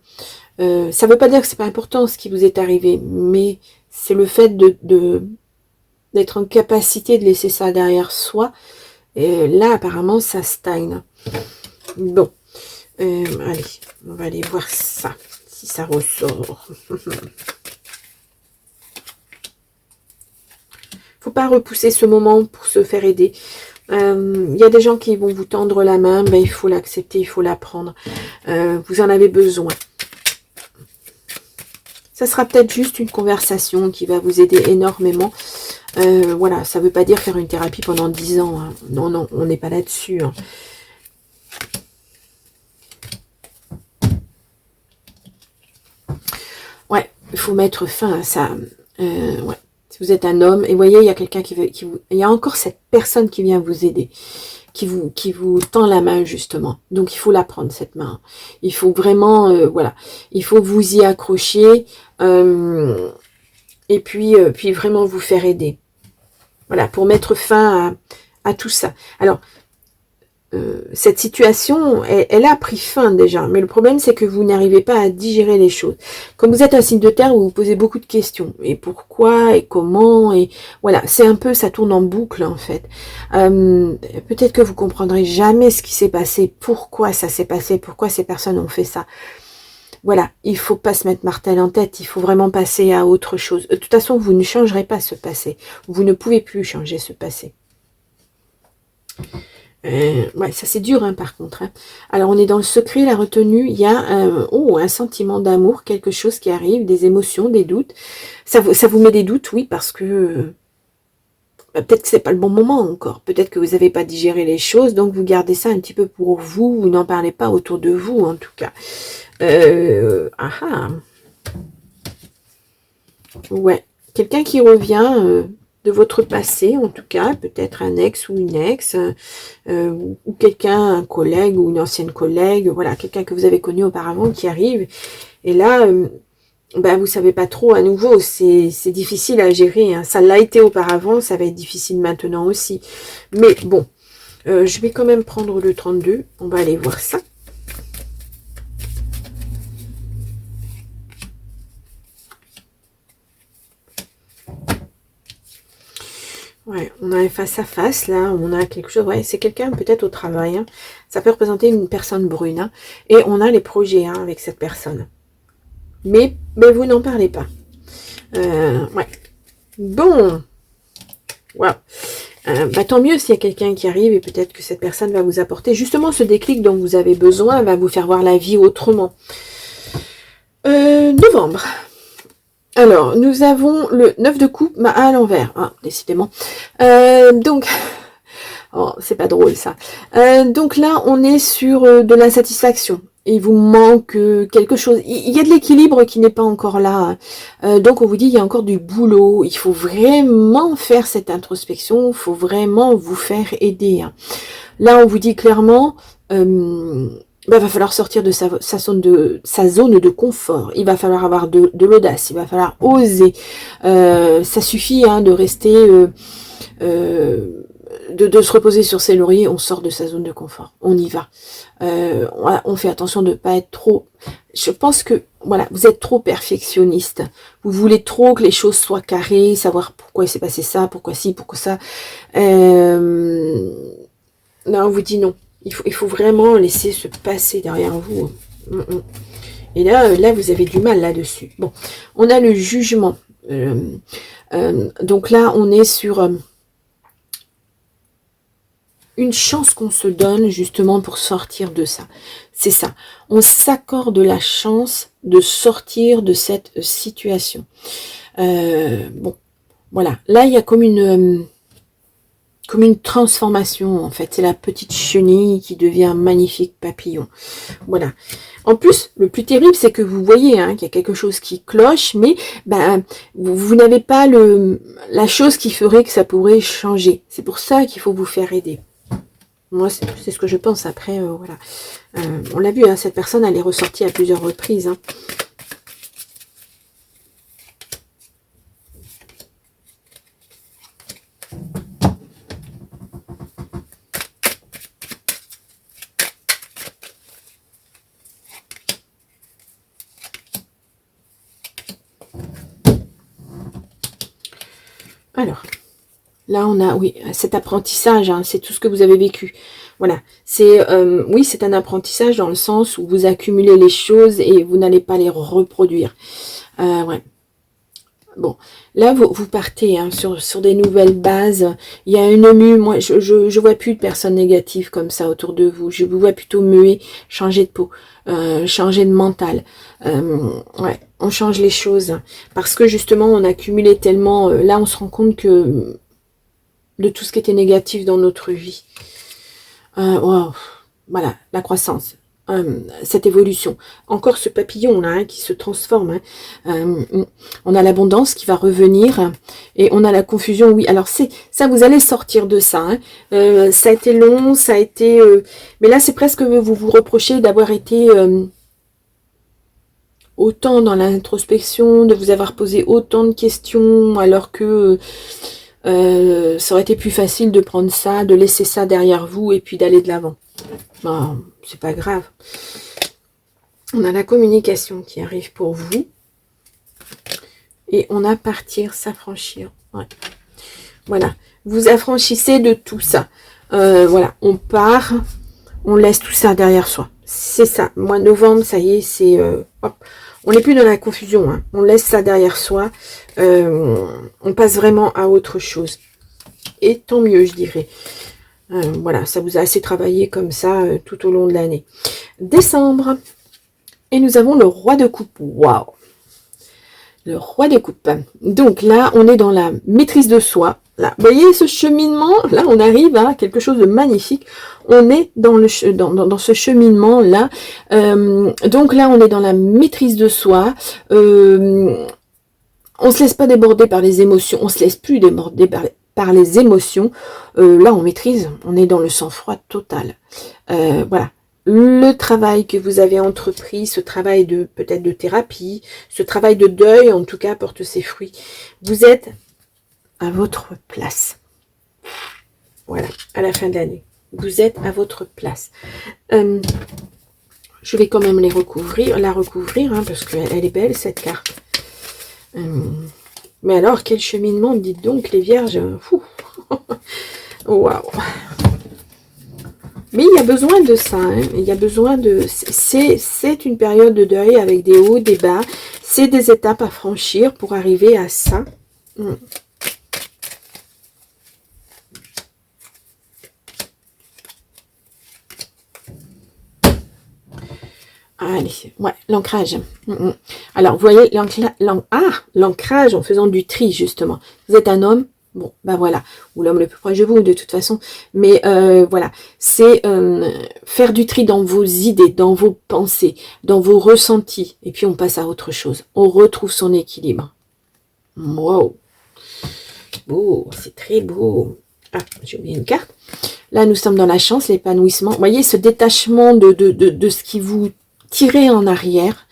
Ça ne veut pas dire que c'est pas important ce qui vous est arrivé, mais c'est le fait d'être en capacité de laisser ça derrière soi. Et là, apparemment, ça stagne. Bon, allez, on va aller voir ça, si ça ressort. Faut pas repousser ce moment pour se faire aider. Il y a des gens qui vont vous tendre la main, ben, il faut l'accepter, il faut la prendre. Vous en avez besoin. Ça sera peut-être juste une conversation qui va vous aider énormément. Voilà, ça ne veut pas dire faire une thérapie pendant 10 ans. Hein. Non, non, on n'est pas là-dessus. Hein. Ouais, il faut mettre fin à ça. Ouais. Si vous êtes un homme, et vous voyez, il y a quelqu'un il y a encore cette personne qui vient vous aider, qui vous tend la main, justement. Donc, il faut la prendre, cette main. Il faut vraiment, voilà, il faut vous y accrocher, et puis vraiment vous faire aider. Voilà, pour mettre fin à tout ça. Alors, cette situation, elle a pris fin déjà, mais le problème c'est que vous n'arrivez pas à digérer les choses. Comme vous êtes un signe de terre, vous vous posez beaucoup de questions. Et pourquoi, et comment, et voilà, c'est un peu, ça tourne en boucle en fait. Peut-être que vous comprendrez jamais ce qui s'est passé, pourquoi ça s'est passé, pourquoi ces personnes ont fait ça. Voilà, il faut pas se mettre martel en tête, il faut vraiment passer à autre chose. De toute façon, vous ne changerez pas ce passé. Vous ne pouvez plus changer ce passé. Ouais, ça c'est dur hein, par contre. Hein. Alors on est dans le secret, la retenue, il y a un sentiment d'amour, quelque chose qui arrive, des émotions, des doutes. Ça vous met des doutes, oui, parce que peut-être que c'est pas le bon moment encore. Peut-être que vous n'avez pas digéré les choses, donc vous gardez ça un petit peu pour vous, vous n'en parlez pas autour de vous en tout cas. Ouais, quelqu'un qui revient de votre passé, en tout cas, peut-être un ex ou une ex, ou quelqu'un, un collègue ou une ancienne collègue, voilà, quelqu'un que vous avez connu auparavant qui arrive, et là, ben, vous savez pas trop à nouveau, c'est difficile à gérer, hein. Ça l'a été auparavant, ça va être difficile maintenant aussi, mais bon, je vais quand même prendre le 32, on va aller voir ça. Ouais, on a un face-à-face, là, on a quelque chose, ouais, c'est quelqu'un peut-être au travail, hein. Ça peut représenter une personne brune, hein. Et on a les projets hein, avec cette personne. Mais vous n'en parlez pas. Ouais. Bon. Wow. Tant mieux s'il y a quelqu'un qui arrive et peut-être que cette personne va vous apporter justement ce déclic dont vous avez besoin, va vous faire voir la vie autrement. Novembre. Alors, nous avons le 9 de coupe à l'envers, hein, décidément. Donc, oh, c'est pas drôle ça. Donc là, on est sur de l'insatisfaction. Il vous manque quelque chose. Il y a de l'équilibre qui n'est pas encore là. Donc on vous dit, il y a encore du boulot. Il faut vraiment faire cette introspection. Il faut vraiment vous faire aider. Là, on vous dit clairement... va falloir sortir de sa zone de confort. Il va falloir avoir de l'audace. Il va falloir oser. Ça suffit hein, de rester... de se reposer sur ses lauriers, on sort de sa zone de confort, on y va. On fait attention de ne pas être trop... Je pense que, voilà, vous êtes trop perfectionniste. Vous voulez trop que les choses soient carrées, savoir pourquoi il s'est passé ça, pourquoi ci, pourquoi ça. Là, on vous dit non. Il faut vraiment laisser se passer derrière vous. Et là, vous avez du mal là-dessus. Bon, on a le jugement. Donc là, on est sur... une chance qu'on se donne justement pour sortir de ça. C'est ça. On s'accorde la chance de sortir de cette situation. Bon, voilà. Là, il y a comme une... comme une transformation en fait. C'est la petite chenille qui devient un magnifique papillon. Voilà. En plus, le plus terrible, c'est que vous voyez qu'il y a quelque chose qui cloche, mais ben, vous n'avez pas la chose qui ferait que ça pourrait changer. C'est pour ça qu'il faut vous faire aider. Moi, c'est ce que je pense. Après, voilà. On l'a vu, cette personne, elle est ressortie à plusieurs reprises. Alors, là on a, oui, cet apprentissage, c'est tout ce que vous avez vécu. Voilà, c'est, oui, c'est un apprentissage dans le sens où vous accumulez les choses et vous n'allez pas les reproduire. Ouais. Bon, là vous partez sur des nouvelles bases. Il y a une mue, moi je vois plus de personnes négatives comme ça autour de vous. Je vous vois plutôt muer, changer de peau, changer de mental. Ouais, on change les choses parce que justement on a accumulé tellement. Là on se rend compte que de tout ce qui était négatif dans notre vie. Wow, voilà, la croissance. Cette évolution. Encore ce papillon là qui se transforme. On a l'abondance qui va revenir et on a la confusion. Oui, alors c'est ça, vous allez sortir de ça. Ça a été long, ça a été. Mais là, c'est presque vous vous reprochez d'avoir été autant dans l'introspection, de vous avoir posé autant de questions, alors que ça aurait été plus facile de prendre ça, de laisser ça derrière vous et puis d'aller de l'avant. Bon, c'est pas grave. On a la communication qui arrive pour vous. Et on a partir, s'affranchir. Ouais. Voilà. Vous affranchissez de tout ça. Voilà. On part. On laisse tout ça derrière soi. C'est ça. Mois de novembre, ça y est, c'est... on n'est plus dans la confusion. On laisse ça derrière soi. On passe vraiment à autre chose. Et tant mieux, je dirais. Voilà, ça vous a assez travaillé comme ça tout au long de l'année. Décembre. Et nous avons le roi de coupe. Waouh! Le roi de coupe. Donc là, on est dans la maîtrise de soi. Là, vous voyez ce cheminement, là, on arrive à quelque chose de magnifique. On est dans ce cheminement-là. Donc là, on est dans la maîtrise de soi. On se laisse pas déborder par les émotions. On se laisse plus déborder par les émotions. Là, on maîtrise. On est dans le sang-froid total. Voilà. Le travail que vous avez entrepris, ce travail de peut-être de thérapie, ce travail de deuil, en tout cas, porte ses fruits. Vous êtes à votre place. Voilà, à la fin de l'année. Vous êtes à votre place. Je vais quand même la recouvrir, parce qu'elle est belle, cette carte. Mais alors, quel cheminement, dites donc, les vierges. Waouh. Mais il y a besoin de ça, il y a besoin de... C'est une période de deuil avec des hauts, des bas. C'est des étapes à franchir pour arriver à ça. Allez, ouais, l'ancrage. Alors, vous voyez, l'ancrage en faisant du tri, justement. Vous êtes un homme, bon, ben voilà, ou l'homme le plus proche de vous, de toute façon. Mais voilà, c'est faire du tri dans vos idées, dans vos pensées, dans vos ressentis. Et puis, on passe à autre chose. On retrouve son équilibre. Wow. Beau, c'est très beau. Ah, j'ai oublié une carte. Là, nous sommes dans la chance, l'épanouissement. Vous voyez, ce détachement de ce qui vous tirait en arrière.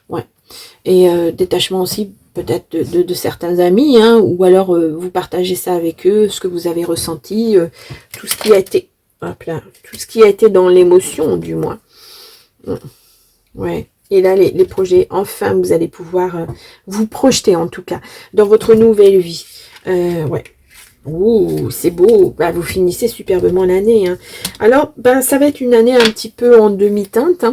Ouais. Et détachement aussi peut-être de certains amis, ou alors vous partagez ça avec eux, ce que vous avez ressenti, tout ce qui a été, hop là, tout ce qui a été dans l'émotion, du moins. Ouais. Et là, les projets, enfin, vous allez pouvoir vous projeter, en tout cas, dans votre nouvelle vie. Ouais. Ouh, c'est beau. Bah, vous finissez superbement l'année. Alors, ben, ça va être une année un petit peu en demi-teinte.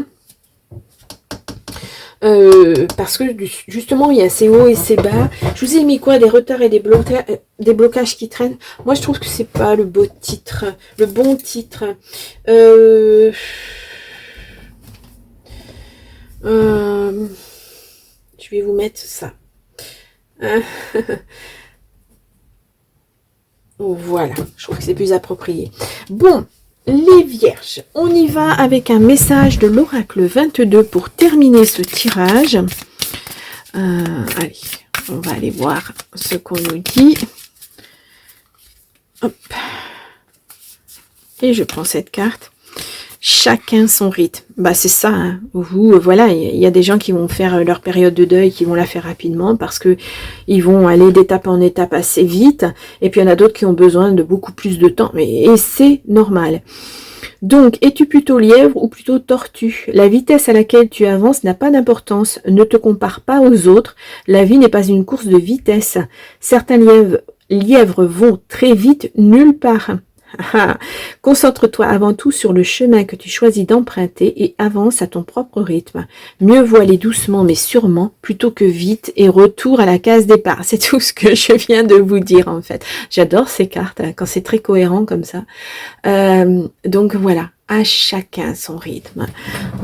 Parce que justement, il y a ces hauts et ces bas. Je vous ai mis quoi? Des retards et des blocages qui traînent. Moi, je trouve que c'est pas le beau titre. Le bon titre. Je vais vous mettre ça. Voilà, je trouve que c'est plus approprié. Bon, les vierges, on y va avec un message de l'oracle 22 pour terminer ce tirage. Allez, on va aller voir ce qu'on nous dit. Hop. Et je prends cette carte. Chacun son rythme. Bah c'est ça. Hein. Vous, voilà, il y a des gens qui vont faire leur période de deuil, qui vont la faire rapidement parce que ils vont aller d'étape en étape assez vite. Et puis il y en a d'autres qui ont besoin de beaucoup plus de temps. Et c'est normal. Donc, es-tu plutôt lièvre ou plutôt tortue? La vitesse à laquelle tu avances n'a pas d'importance. Ne te compare pas aux autres. La vie n'est pas une course de vitesse. Certains lièvres vont très vite nulle part. Concentre-toi avant tout sur le chemin que tu choisis d'emprunter et avance à ton propre rythme. Mieux vaut aller doucement mais sûrement plutôt que vite et retour à la case départ. C'est tout ce que je viens de vous dire en fait. J'adore ces cartes hein, quand c'est très cohérent comme ça. Donc voilà, à chacun son rythme.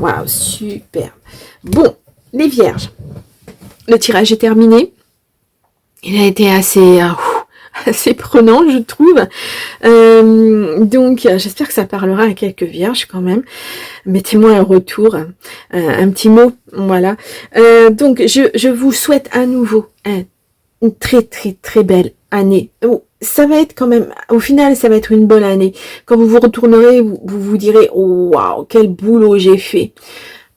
Waouh, super. Bon, les vierges, le tirage est terminé. Il a été assez prenant, je trouve. Donc, j'espère que ça parlera à quelques vierges quand même. Mettez-moi un retour, un petit mot, voilà. Donc, je vous souhaite à nouveau une très très très belle année. Ça va être quand même, au final, ça va être une bonne année. Quand vous vous retournerez, vous vous direz, oh, waouh, quel boulot j'ai fait.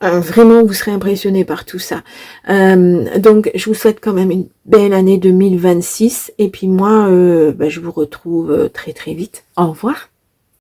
Vraiment, vous serez impressionné par tout ça. Donc, je vous souhaite quand même une belle année 2026. Et puis moi, je vous retrouve très très vite. Au revoir.